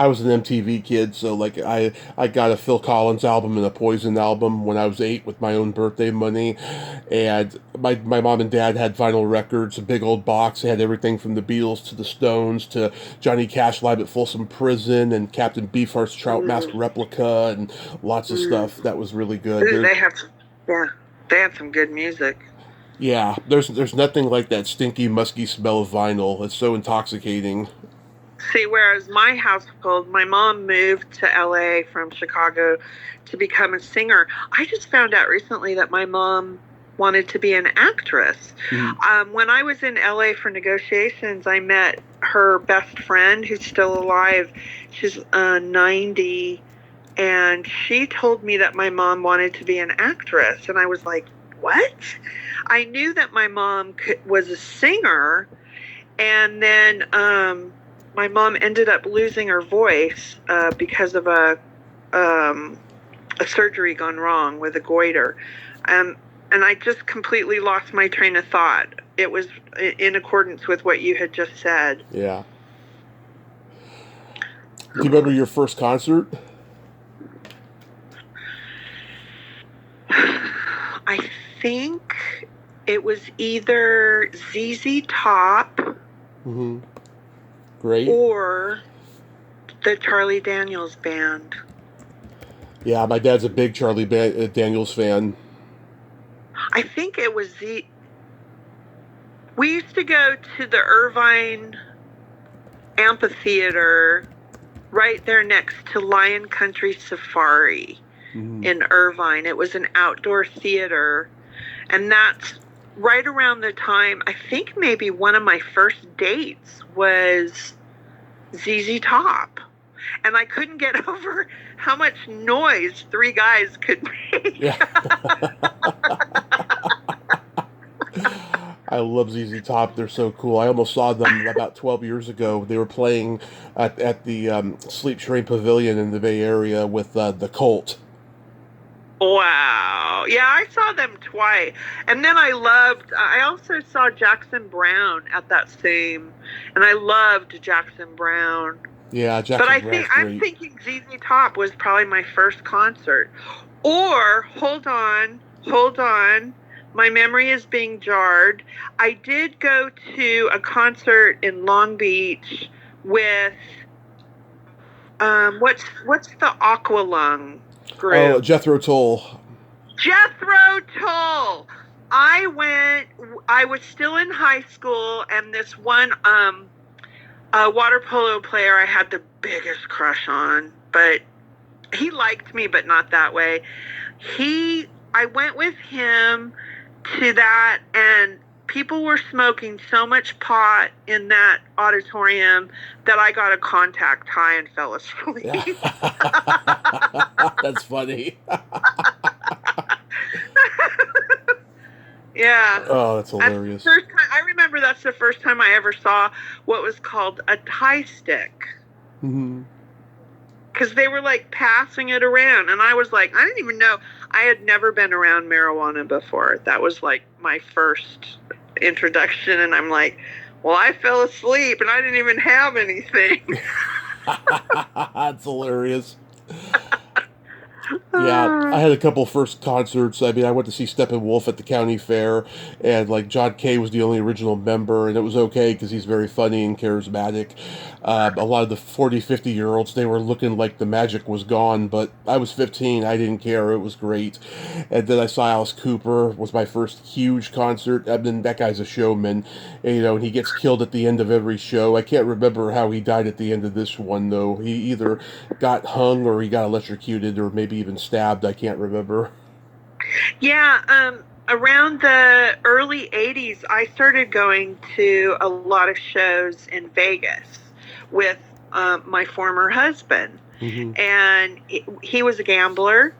[SPEAKER 1] was an MTV kid, so like I got a Phil Collins album and a Poison album when I was 8 with my own birthday money, and my mom and dad had vinyl records, a big old box. They had everything from the Beatles to the Stones to Johnny Cash live at Folsom Prison and Captain Beefheart's Trout Mask replica and lots of stuff that was really good.
[SPEAKER 2] Ooh, they have some good music.
[SPEAKER 1] Yeah, there's nothing like that stinky, musky smell of vinyl. It's so intoxicating.
[SPEAKER 2] See, whereas my household, my mom moved to LA from Chicago to become a singer. I just found out recently that my mom wanted to be an actress.
[SPEAKER 1] Mm-hmm.
[SPEAKER 2] When I was in LA for negotiations, I met her best friend who's still alive. She's 90, and she told me that my mom wanted to be an actress. And I was like, what? I knew that my mom was a singer, and then my mom ended up losing her voice because of a surgery gone wrong with a goiter. And I just completely lost my train of thought. It was in accordance with what you had just said.
[SPEAKER 1] Yeah. Do you remember your first concert?
[SPEAKER 2] I think it was either ZZ Top
[SPEAKER 1] Mm-hmm. Great.
[SPEAKER 2] or the Charlie Daniels Band.
[SPEAKER 1] Yeah, my dad's a big Charlie Daniels fan.
[SPEAKER 2] I think it was we used to go to the Irvine Amphitheater right there next to Lion Country Safari.
[SPEAKER 1] Mm-hmm.
[SPEAKER 2] in Irvine. It was an outdoor theater, and that's right around the time, I think maybe one of my first dates was ZZ Top. And I couldn't get over how much noise three guys could make.
[SPEAKER 1] Yeah. I love ZZ Top. They're so cool. I almost saw them about 12 years ago. They were playing at the Sleep Train Pavilion in the Bay Area with the Cult.
[SPEAKER 2] Wow. Yeah, I saw them twice. And then I also saw Jackson Browne at that same, and I loved Jackson Browne.
[SPEAKER 1] Yeah, Jackson
[SPEAKER 2] But
[SPEAKER 1] Browne's
[SPEAKER 2] I'm
[SPEAKER 1] great.
[SPEAKER 2] thinking ZZ Top was probably my first concert. Or, hold on. My memory is being jarred. I did go to a concert in Long Beach with, what's the Aqualung group?
[SPEAKER 1] Oh, Jethro Tull.
[SPEAKER 2] Jethro Tull. I was still in high school, and this one water polo player I had the biggest crush on, but he liked me, but not that way. I went with him to that, and people were smoking so much pot in that auditorium that I got a contact high and fell asleep.
[SPEAKER 1] That's funny.
[SPEAKER 2] Yeah.
[SPEAKER 1] Oh, that's hilarious.
[SPEAKER 2] I remember that's the first time I ever saw what was called a tie stick.
[SPEAKER 1] Mm-hmm.
[SPEAKER 2] Because they were like passing it around, and I was like, I didn't even know. I had never been around marijuana before. That was like my first introduction, and I'm like, well, I fell asleep and I didn't even have anything.
[SPEAKER 1] That's hilarious. Yeah, I had a couple first concerts. I mean, I went to see Steppenwolf at the county fair, and like John Kay was the only original member, and it was okay because he's very funny and charismatic. A lot of the 40, 50-year-olds, they were looking like the magic was gone, but I was 15. I didn't care. It was great. And then I saw Alice Cooper, was my first huge concert. I mean, that guy's a showman, and, and he gets killed at the end of every show. I can't remember how he died at the end of this one, though. He either got hung or he got electrocuted or maybe even stabbed. I can't remember.
[SPEAKER 2] Yeah, around the early 80s, I started going to a lot of shows in Vegas with my former husband.
[SPEAKER 1] Mm-hmm.
[SPEAKER 2] And he was a gambler,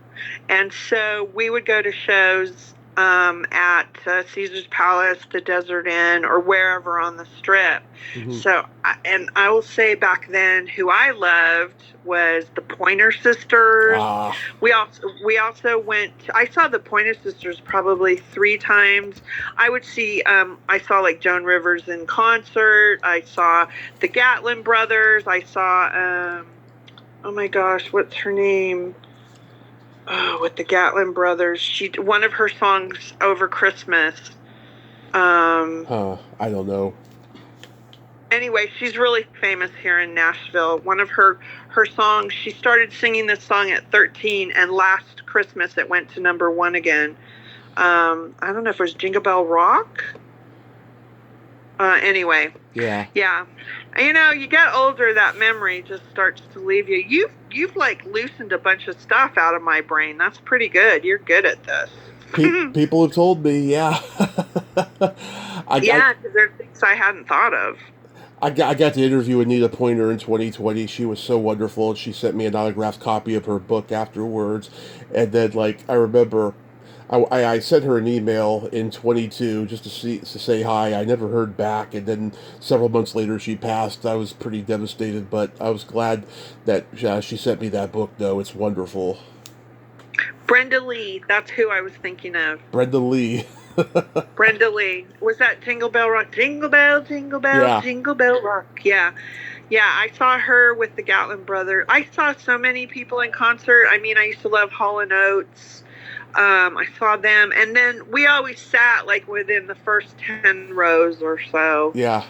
[SPEAKER 2] and so we would go to shows at Caesar's Palace, the Desert Inn, or wherever on the Strip.
[SPEAKER 1] Mm-hmm.
[SPEAKER 2] So, and I will say back then, who I loved was the Pointer Sisters. We also went. I saw the Pointer Sisters probably 3 times. I would see. I saw like Joan Rivers in concert. I saw the Gatlin Brothers. I saw. Oh my gosh, what's her name? Oh, with the Gatlin Brothers. One of her songs over Christmas.
[SPEAKER 1] I don't know.
[SPEAKER 2] Anyway, she's really famous here in Nashville. One of her songs, she started singing this song at 13, and last Christmas it went to number 1 again. I don't know if it was Jingle Bell Rock. Anyway.
[SPEAKER 1] Yeah.
[SPEAKER 2] Yeah. You get older, that memory just starts to leave you. You've like loosened a bunch of stuff out of my brain. That's pretty good. You're good at this.
[SPEAKER 1] People have told me, yeah.
[SPEAKER 2] Yeah, because there are things I hadn't thought of.
[SPEAKER 1] I got to interview Anita Pointer in 2020. She was so wonderful. She sent me an autographed copy of her book afterwards. And then, like, I remember I sent her an email in 22 just to say hi. I never heard back, and then several months later she passed. I was pretty devastated, but I was glad that she sent me that book, though. It's wonderful.
[SPEAKER 2] Brenda Lee, that's who I was thinking of.
[SPEAKER 1] Brenda Lee.
[SPEAKER 2] Brenda Lee. Was that Jingle Bell Rock? Jingle Bell, Jingle Bell, yeah. Jingle Bell Rock. Yeah. Yeah, I saw her with the Gatlin Brothers. I saw so many people in concert. I mean, I used to love Hall & Oates. I saw them, and then we always sat like within the first 10 rows or so.
[SPEAKER 1] Yeah.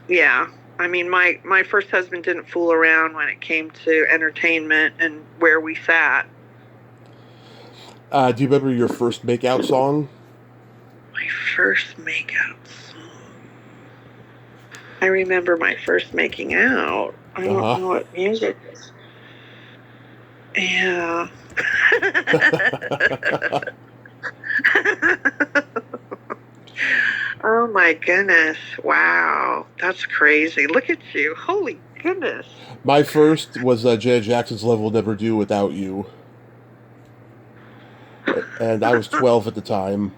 [SPEAKER 2] Yeah. I mean, my first husband didn't fool around when it came to entertainment and where we sat.
[SPEAKER 1] Do you remember your first makeout song?
[SPEAKER 2] My first makeout song. I remember my first making out. I don't know what music is. Yeah. Oh my goodness. Wow. That's crazy. Look at you. Holy goodness.
[SPEAKER 1] My first was Janet Jackson's Love Will Never Do Without You. And I was 12 at the time.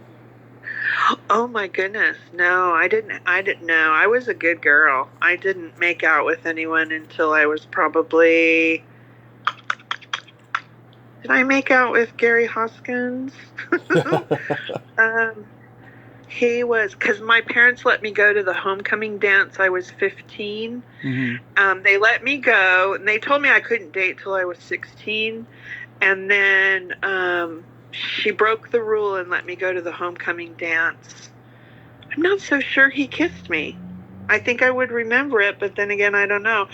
[SPEAKER 2] Oh my goodness. No, I didn't know. I was a good girl. I didn't make out with anyone until I was probably. Did I make out with Gary Hoskins? um He was, because my parents let me go to the homecoming dance. I was 15.
[SPEAKER 1] Mm-hmm.
[SPEAKER 2] They let me go, and they told me I couldn't date till I was 16. And then she broke the rule and let me go to the homecoming dance. I'm not so sure he kissed me. I think I would remember it, but then again, I don't know.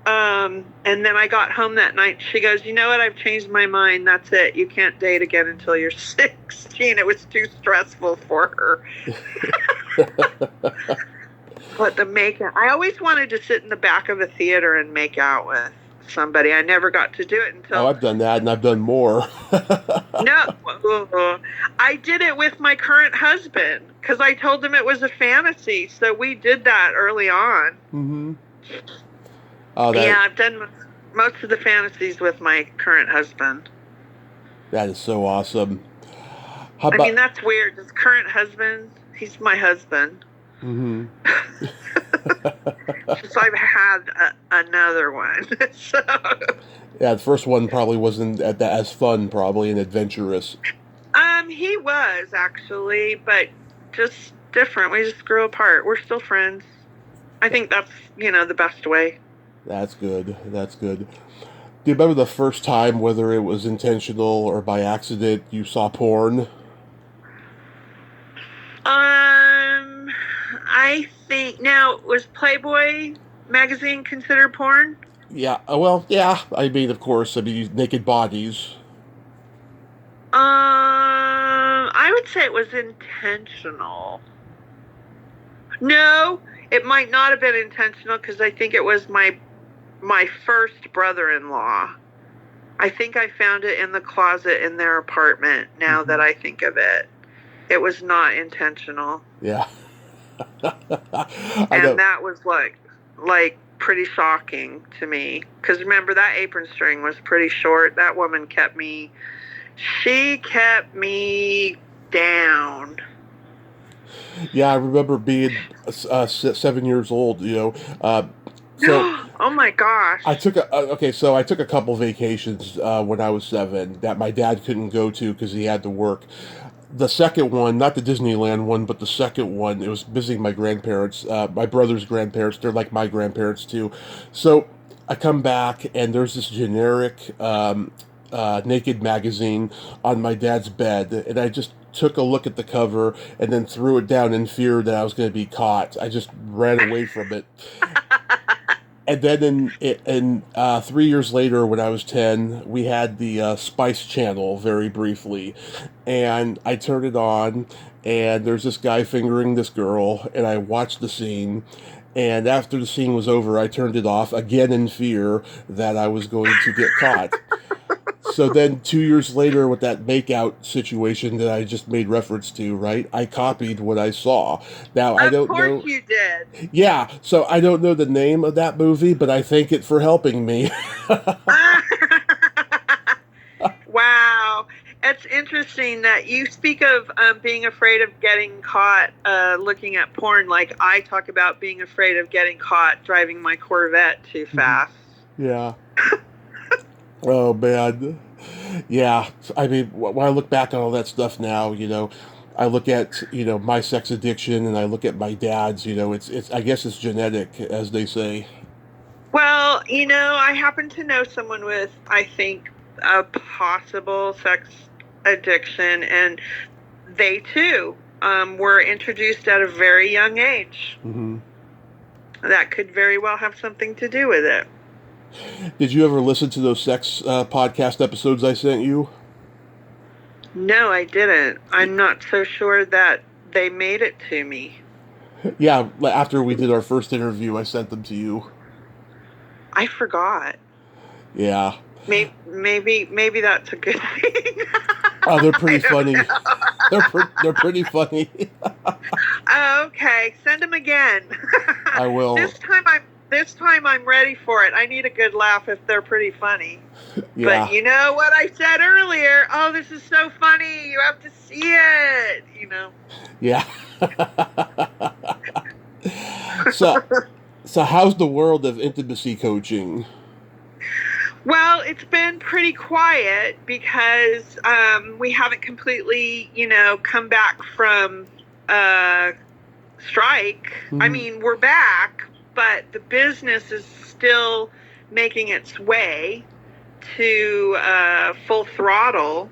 [SPEAKER 2] And then I got home that night. She goes, "You know what? I've changed my mind. That's it. You can't date again until you're 16. It was too stressful for her." But the make-out, I always wanted to sit in the back of a theater and make out with somebody. I never got to do it until.
[SPEAKER 1] Oh, I've done that, and I've done more.
[SPEAKER 2] No, I did it with my current husband because I told him it was a fantasy. So we did that early on.
[SPEAKER 1] Mm-hmm. Oh,
[SPEAKER 2] Yeah, I've done most of the fantasies with my current husband.
[SPEAKER 1] that is so awesome. How
[SPEAKER 2] I
[SPEAKER 1] about?
[SPEAKER 2] mean, that's weird. His current husband, he's my husband.
[SPEAKER 1] Mm-hmm.
[SPEAKER 2] Since I've had another one. So.
[SPEAKER 1] Yeah, the first one probably wasn't as fun, probably, and adventurous.
[SPEAKER 2] He was actually, but just different. We just grew apart. We're still friends. I think that's, the best way.
[SPEAKER 1] That's good. That's good. Do you remember the first time, whether it was intentional or by accident, you saw porn?
[SPEAKER 2] I think now, was Playboy magazine considered porn?
[SPEAKER 1] Yeah. Well, yeah. I mean, of course. I mean, naked bodies.
[SPEAKER 2] I would say it was intentional. No, it might not have been intentional because I think it was my first brother-in-law. I think I found it in the closet in their apartment. Now that I think of it, it was not intentional.
[SPEAKER 1] Yeah.
[SPEAKER 2] And that was like pretty shocking to me because remember that apron string was pretty short. That woman she kept me down.
[SPEAKER 1] Yeah, I remember being 7 years old. So
[SPEAKER 2] Oh my gosh.
[SPEAKER 1] I took I took a couple vacations when I was 7 that my dad couldn't go to because he had to work. The second one, not the Disneyland one, but the second one, it was visiting my grandparents, my brother's grandparents. They're like my grandparents too. So I come back and there's this generic naked magazine on my dad's bed, and I just took a look at the cover and then threw it down in fear that I was going to be caught. I just ran away from it. And then 3 years later, when I was 10, we had the Spice Channel very briefly, and I turned it on, and there's this guy fingering this girl, and I watched the scene, and after the scene was over, I turned it off again in fear that I was going to get caught. So then 2 years later, with that makeout situation that I just made reference to, right? I copied what I saw. Now I don't know.
[SPEAKER 2] Of course you did.
[SPEAKER 1] Yeah, so I don't know the name of that movie, but I thank it for helping me.
[SPEAKER 2] Wow. It's interesting that you speak of being afraid of getting caught looking at porn like I talk about being afraid of getting caught driving my Corvette too fast.
[SPEAKER 1] Yeah. Oh, man. Yeah, I mean, when I look back on all that stuff now, I look at, my sex addiction and I look at my dad's, I guess it's genetic, as they say.
[SPEAKER 2] Well, I happen to know someone with, I think, a possible sex addiction, and they too were introduced at a very young age.
[SPEAKER 1] Mm-hmm.
[SPEAKER 2] That could very well have something to do with it.
[SPEAKER 1] Did you ever listen to those sex podcast episodes I sent you?
[SPEAKER 2] No, I didn't. I'm not so sure that they made it to me.
[SPEAKER 1] Yeah, after we did our first interview, I sent them to you.
[SPEAKER 2] I forgot.
[SPEAKER 1] Yeah.
[SPEAKER 2] Maybe that's a good thing.
[SPEAKER 1] Oh, they're pretty funny. They're pretty funny.
[SPEAKER 2] Okay, send them again.
[SPEAKER 1] I will.
[SPEAKER 2] This time I'm ready for it. I need a good laugh if they're pretty funny.
[SPEAKER 1] Yeah.
[SPEAKER 2] But you know what I said earlier? Oh, this is so funny. You have to see it.
[SPEAKER 1] Yeah. So how's the world of intimacy coaching?
[SPEAKER 2] Well, it's been pretty quiet because we haven't completely, come back from strike.
[SPEAKER 1] Mm-hmm.
[SPEAKER 2] I mean, we're back, but the business is still making its way to full throttle.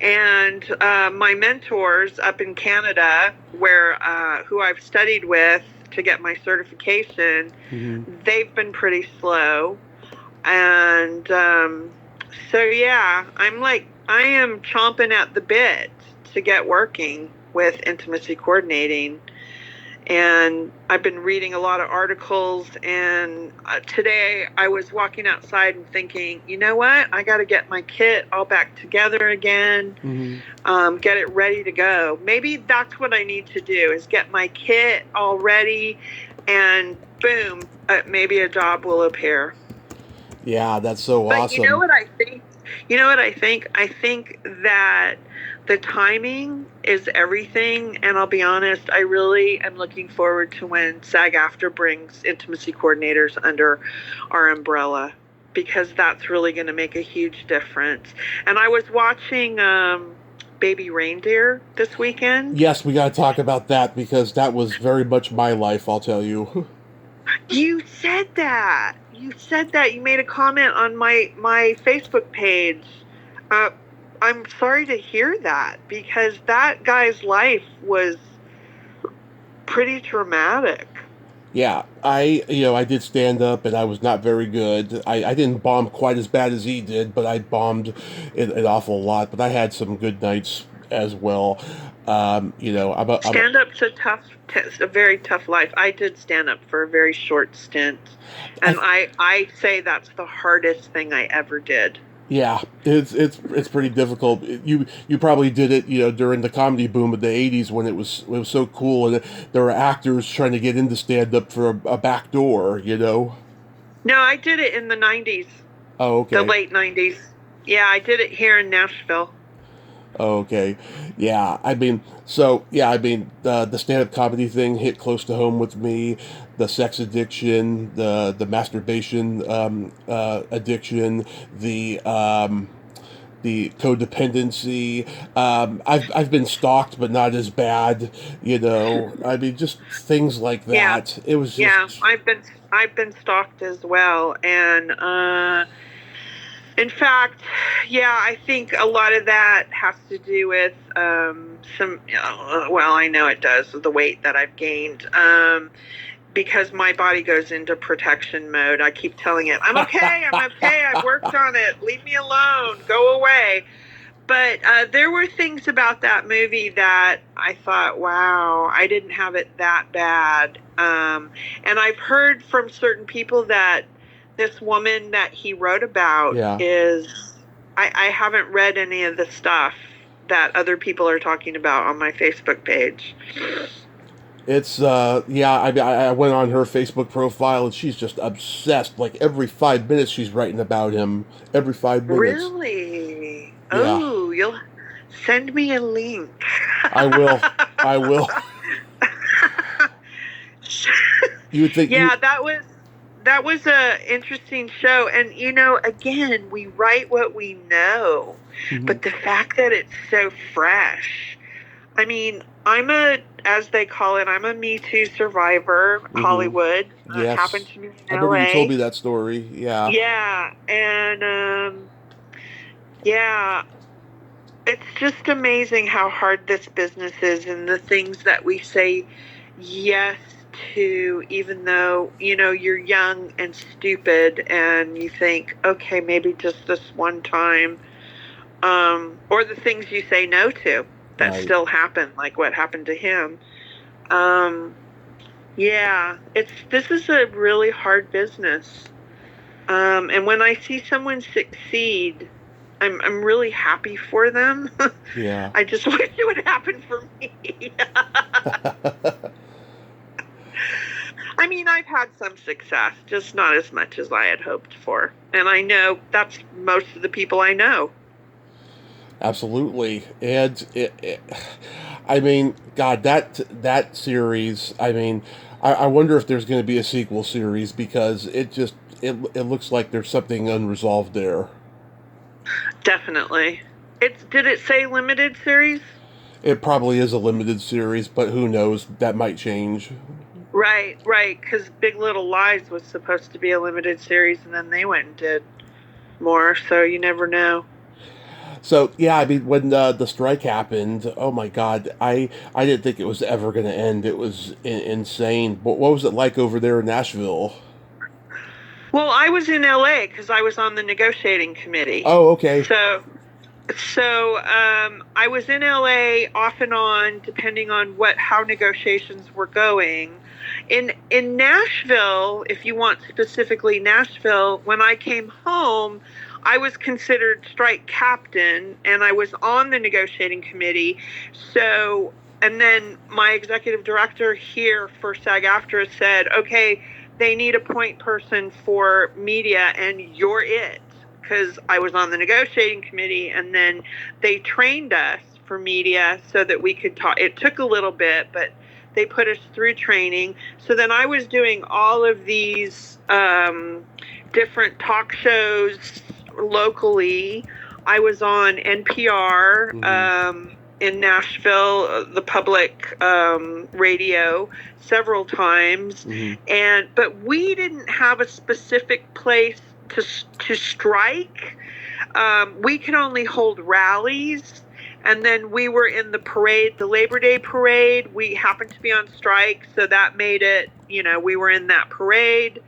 [SPEAKER 2] And my mentors up in Canada, who I've studied with to get my certification, they've been pretty slow. And so, yeah, I am chomping at the bit to get working with intimacy coordinating. And I've been reading a lot of articles, and today I was walking outside and thinking, you know what? I got to get my kit all back together again, get it ready to go. Maybe that's what I need to do, is get my kit all ready, and boom, maybe a job will appear.
[SPEAKER 1] Yeah, that's so awesome.
[SPEAKER 2] But you know what I think? I think that the timing is everything, and I'll be honest, I really am looking forward to when SAG-AFTRA brings intimacy coordinators under our umbrella, because that's really going to make a huge difference. And I was watching Baby Reindeer this weekend.
[SPEAKER 1] Yes, we got to talk about that, because that was very much my life, I'll tell you.
[SPEAKER 2] You said that. You made a comment on my Facebook page. I'm sorry to hear that, because that guy's life was pretty traumatic.
[SPEAKER 1] Yeah, I did stand up, and I was not very good. I didn't bomb quite as bad as he did, but I bombed an awful lot. But I had some good nights as well.
[SPEAKER 2] Stand-up's a very tough life. I did stand up for a very short stint, and I say that's the hardest thing I ever did.
[SPEAKER 1] Yeah, it's pretty difficult. You probably did it, during the comedy boom of the '80s, when it was so cool, and there were actors trying to get into stand up for a back door.
[SPEAKER 2] No, I did it in the '90s.
[SPEAKER 1] Oh, okay.
[SPEAKER 2] The late '90s. Yeah, I did it here in Nashville.
[SPEAKER 1] Okay. Yeah, the stand-up comedy thing hit close to home with me. The sex addiction, the masturbation addiction, the codependency. I've been stalked, but not as bad. Just things like that.
[SPEAKER 2] Yeah.
[SPEAKER 1] It was just...
[SPEAKER 2] Yeah, I've been stalked as well, and in fact, yeah, I think a lot of that has to do with I know it does, with the weight that I've gained, because my body goes into protection mode. I keep telling it, I'm okay, I've worked on it, leave me alone, go away. But there were things about that movie that I thought, wow, I didn't have it that bad. And I've heard from certain people that this woman that he wrote about is... I haven't read any of the stuff that other people are talking about on my Facebook page.
[SPEAKER 1] It's, I went on her Facebook profile, and she's just obsessed. Like, every 5 minutes she's writing about him. Every 5 minutes.
[SPEAKER 2] Really?
[SPEAKER 1] Yeah.
[SPEAKER 2] Oh, you'll send me a link.
[SPEAKER 1] I will. You would think...
[SPEAKER 2] Yeah, that was a interesting show. And, again, we write what we know. Mm-hmm. But the fact that it's so fresh. I mean, as they call it, I'm a Me Too survivor, Hollywood.
[SPEAKER 1] Yes.
[SPEAKER 2] Happened to me in
[SPEAKER 1] I remember
[SPEAKER 2] LA.
[SPEAKER 1] you told me that story. Yeah.
[SPEAKER 2] Yeah. And, it's just amazing how hard this business is, and the things that we say yes to, even though, you're young and stupid, and you think, okay, maybe just this one time, or the things you say no to that still happen, like what happened to him. This is a really hard business. And when I see someone succeed, I'm really happy for them.
[SPEAKER 1] Yeah.
[SPEAKER 2] I just wish it would happen for me. I mean, I've had some success, just not as much as I had hoped for. And I know that's most of the people I know.
[SPEAKER 1] Absolutely. And I mean, God, that series. I mean, I wonder if there's going to be a sequel series because it looks like there's something unresolved there.
[SPEAKER 2] Definitely. Did it say limited series?
[SPEAKER 1] It probably is a limited series, but who knows? That might change.
[SPEAKER 2] Right, right. Because Big Little Lies was supposed to be a limited series, and then they went and did more. So you never know.
[SPEAKER 1] So yeah, I mean, when the strike happened, oh my God, I didn't think it was ever going to end. It was insane. But what was it like over there in Nashville?
[SPEAKER 2] Well, I was in LA because I was on the negotiating committee.
[SPEAKER 1] Oh, okay.
[SPEAKER 2] So I was in LA off and on, depending on how negotiations were going. In Nashville, if you want specifically Nashville, when I came home, I was considered strike captain, and I was on the negotiating committee. So, and then my executive director here for SAG-AFTRA said, "Okay, they need a point person for media, and you're it." Because I was on the negotiating committee, and then they trained us for media so that we could talk. It took a little bit, but they put us through training. So then I was doing all of these different talk shows locally. I was on NPR in Nashville, the public radio, several times, but we didn't have a specific place to strike. We could only hold rallies, and then we were in the parade, the Labor Day parade. We happened to be on strike, so that made it, we were in that parade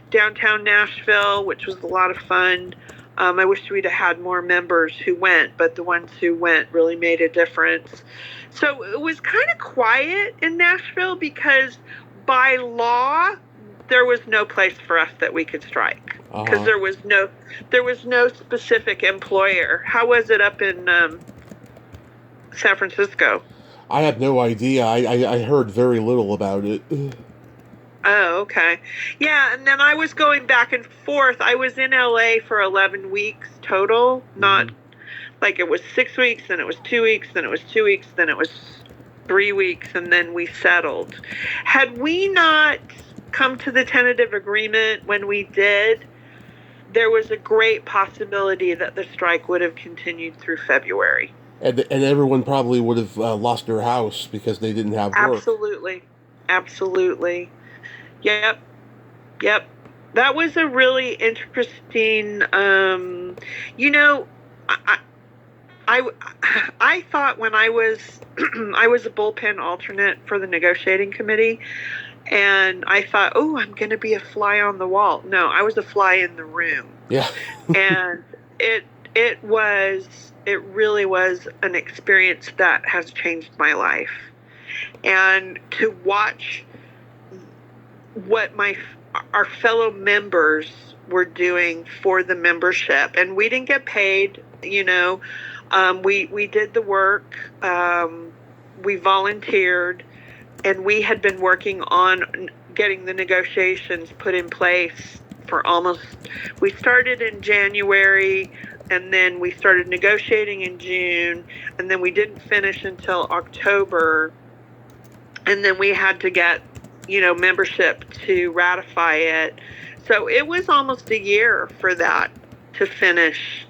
[SPEAKER 2] downtown Nashville, which was a lot of fun. I wish we'd have had more members who went, but the ones who went really made a difference. So it was kind of quiet in Nashville because by law, there was no place for us that we could strike because there was no specific employer. How was it up in San Francisco?
[SPEAKER 1] I have no idea. I heard very little about it.
[SPEAKER 2] Oh, okay. Yeah, and then I was going back and forth. I was in LA for 11 weeks total, not like it was 6 weeks, then it was 2 weeks, then it was 2 weeks, then it was 3 weeks, and then we settled. Had we not come to the tentative agreement when we did, there was a great possibility that the strike would have continued through February.
[SPEAKER 1] And everyone probably would have lost their house because they didn't have work.
[SPEAKER 2] Absolutely. Yep. That was a really interesting, I thought when I was I was a bullpen alternate for the negotiating committee, and I thought, oh, I'm going to be a fly on the wall. No, I was a fly in the room.
[SPEAKER 1] Yeah.
[SPEAKER 2] And it really was an experience that has changed my life. And to watch what our fellow members were doing for the membership, and we didn't get paid, we did the work, we volunteered, and we had been working on getting the negotiations put in place we started in January, and then we started negotiating in June, and then we didn't finish until October, and then we had to get membership to ratify it. So it was almost a year for that to finish.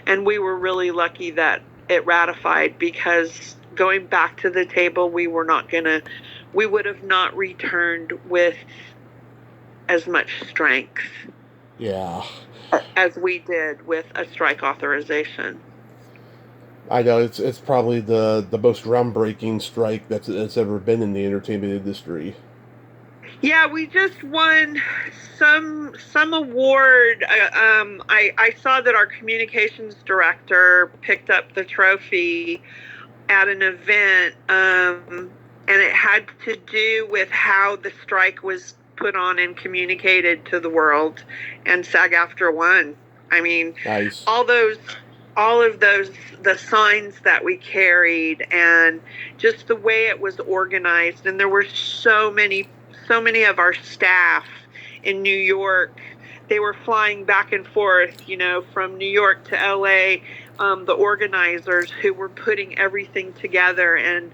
[SPEAKER 2] And we were really lucky that it ratified, because going back to the table, we would have not returned with as much strength.
[SPEAKER 1] Yeah.
[SPEAKER 2] As we did with a strike authorization.
[SPEAKER 1] I know it's probably the most groundbreaking strike that's ever been in the entertainment industry.
[SPEAKER 2] Yeah, we just won some award. I saw that our communications director picked up the trophy at an event, and it had to do with how the strike was put on and communicated to the world, and SAG-AFTRA won. I mean,
[SPEAKER 1] Nice.
[SPEAKER 2] all of those, the signs that we carried, and just the way it was organized. And there were so many of our staff in New York. They were flying back and forth, from New York to LA, the organizers who were putting everything together. And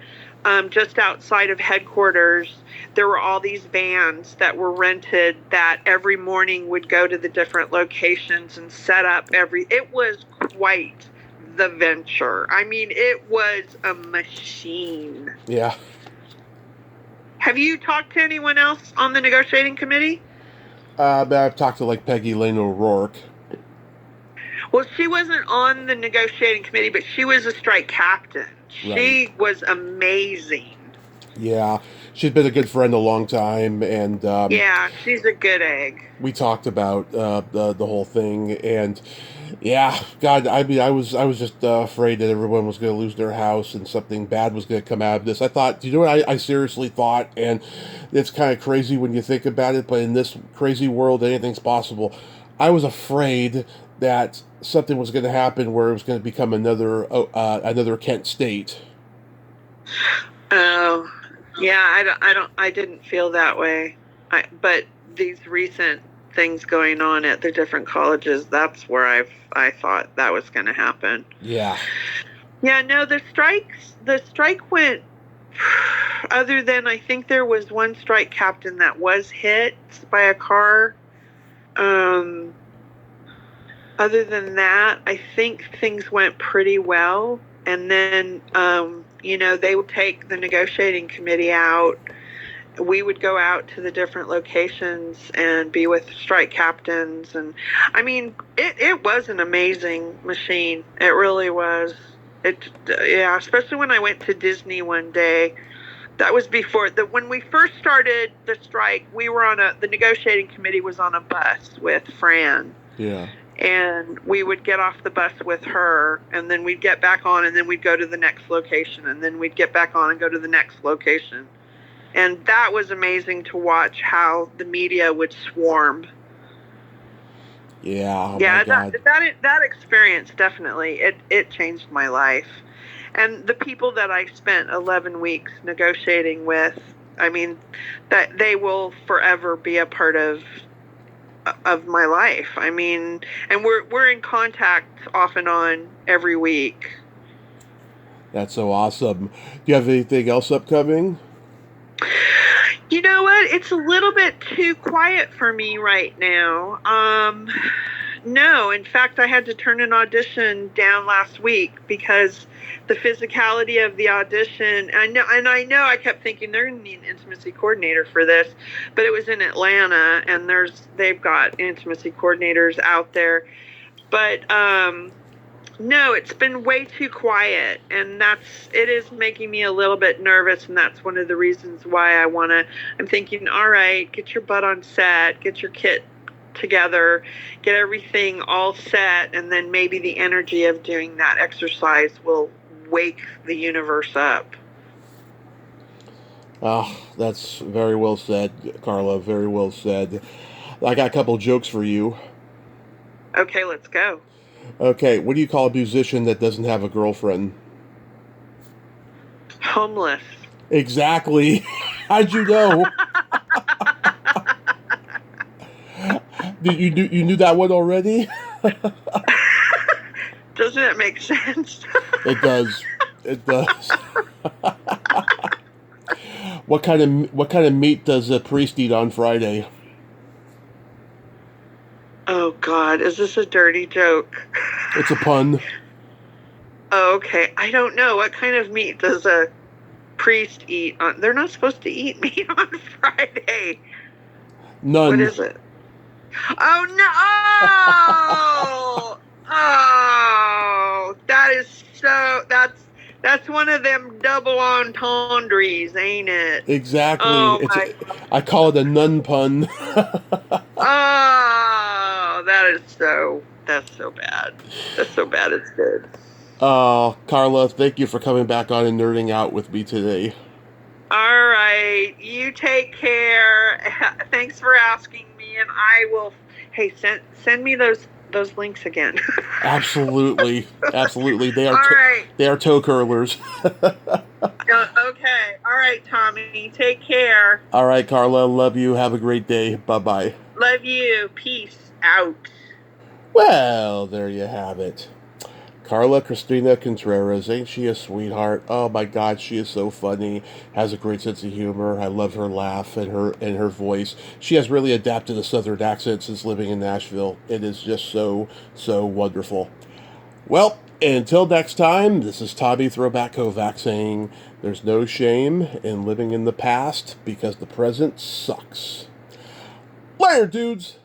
[SPEAKER 2] just outside of headquarters, there were all these vans that were rented that every morning would go to the different locations and set up it was quite the venture. I mean, it was a machine.
[SPEAKER 1] Yeah.
[SPEAKER 2] Have you talked to anyone else on the negotiating committee?
[SPEAKER 1] But I've talked to like Peggy Lane O'Rourke.
[SPEAKER 2] Well, she wasn't on the negotiating committee, but she was a strike captain. She was amazing.
[SPEAKER 1] Yeah, she's been a good friend a long time, and
[SPEAKER 2] yeah, she's a good egg.
[SPEAKER 1] We talked about the whole thing, and yeah, God, I mean, I was just afraid that everyone was going to lose their house and something bad was going to come out of this. I thought, you know what I seriously thought, and it's kind of crazy when you think about it, but in this crazy world, anything's possible. I was afraid that something was going to happen where it was going to become another Kent State.
[SPEAKER 2] Oh, yeah, I didn't feel that way. But these recent things going on at the different colleges, that's where I thought that was going to happen.
[SPEAKER 1] Yeah.
[SPEAKER 2] Yeah, no, the strike went, other than I think there was one strike captain that was hit by a car. Other than that, I think things went pretty well. And then, they would take the negotiating committee out. We would go out to the different locations and be with strike captains. And I mean, it was an amazing machine. It really was. Especially when I went to Disney one day. That was before when we first started the strike. We were the negotiating committee was on a bus with Fran.
[SPEAKER 1] Yeah.
[SPEAKER 2] And we would get off the bus with her, and then we'd get back on, and then we'd go to the next location, and then we'd get back on and go to the next location. And that was amazing to watch how the media would swarm.
[SPEAKER 1] Yeah.
[SPEAKER 2] Yeah, that experience definitely it changed my life. And the people that I spent 11 weeks negotiating with, I mean, that they will forever be a part of my life. I mean, and we're in contact off and on every week.
[SPEAKER 1] That's so awesome. Do you have anything else upcoming?
[SPEAKER 2] You know what? It's a little bit too quiet for me right now. No, in fact, I had to turn an audition down last week because the physicality of the audition. I know I kept thinking they're going to need an intimacy coordinator for this, but it was in Atlanta, and they've got intimacy coordinators out there. But no, it's been way too quiet, and it is making me a little bit nervous, and that's one of the reasons why I'm thinking, all right, get your butt on set, get your kit together, get everything all set, and then maybe the energy of doing that exercise will wake the universe up.
[SPEAKER 1] Oh, that's very well said, Carla. Very well said. I got a couple of jokes for you.
[SPEAKER 2] Okay, let's go.
[SPEAKER 1] Okay, what do you call a musician that doesn't have a girlfriend?
[SPEAKER 2] Homeless.
[SPEAKER 1] Exactly. How'd you know? You knew that one already?
[SPEAKER 2] Doesn't it make sense?
[SPEAKER 1] It does. It does. What kind of meat does a priest eat on Friday?
[SPEAKER 2] Oh God, is this a dirty joke?
[SPEAKER 1] It's a pun.
[SPEAKER 2] Oh, okay. I don't know. What kind of meat does a priest eat on? They're not supposed to eat meat on Friday.
[SPEAKER 1] None.
[SPEAKER 2] What is it? Oh no! Oh, that's one of them double entendres, ain't it?
[SPEAKER 1] Exactly.
[SPEAKER 2] Oh,
[SPEAKER 1] I call it a nun pun.
[SPEAKER 2] Oh, that's so bad. That's so bad it's good.
[SPEAKER 1] Carla, thank you for coming back on and nerding out with me today.
[SPEAKER 2] All right. right. You take care. Thanks for asking me, and I will. Hey, send me those links again.
[SPEAKER 1] Absolutely. Absolutely. They are
[SPEAKER 2] All right.
[SPEAKER 1] they are toe curlers.
[SPEAKER 2] Okay. All right, Tommy. Take care.
[SPEAKER 1] All right, Carla. Love you. Have a great day. Bye-bye.
[SPEAKER 2] Love you. Peace out.
[SPEAKER 1] Well, there you have it. Carla Christina Contreras, ain't she a sweetheart? Oh my God, she is so funny. Has a great sense of humor. I love her laugh and her voice. She has really adapted a Southern accent since living in Nashville. It is just so wonderful. Well, until next time, this is Tommy Throwback Kovac saying there's no shame in living in the past because the present sucks. Later, dudes.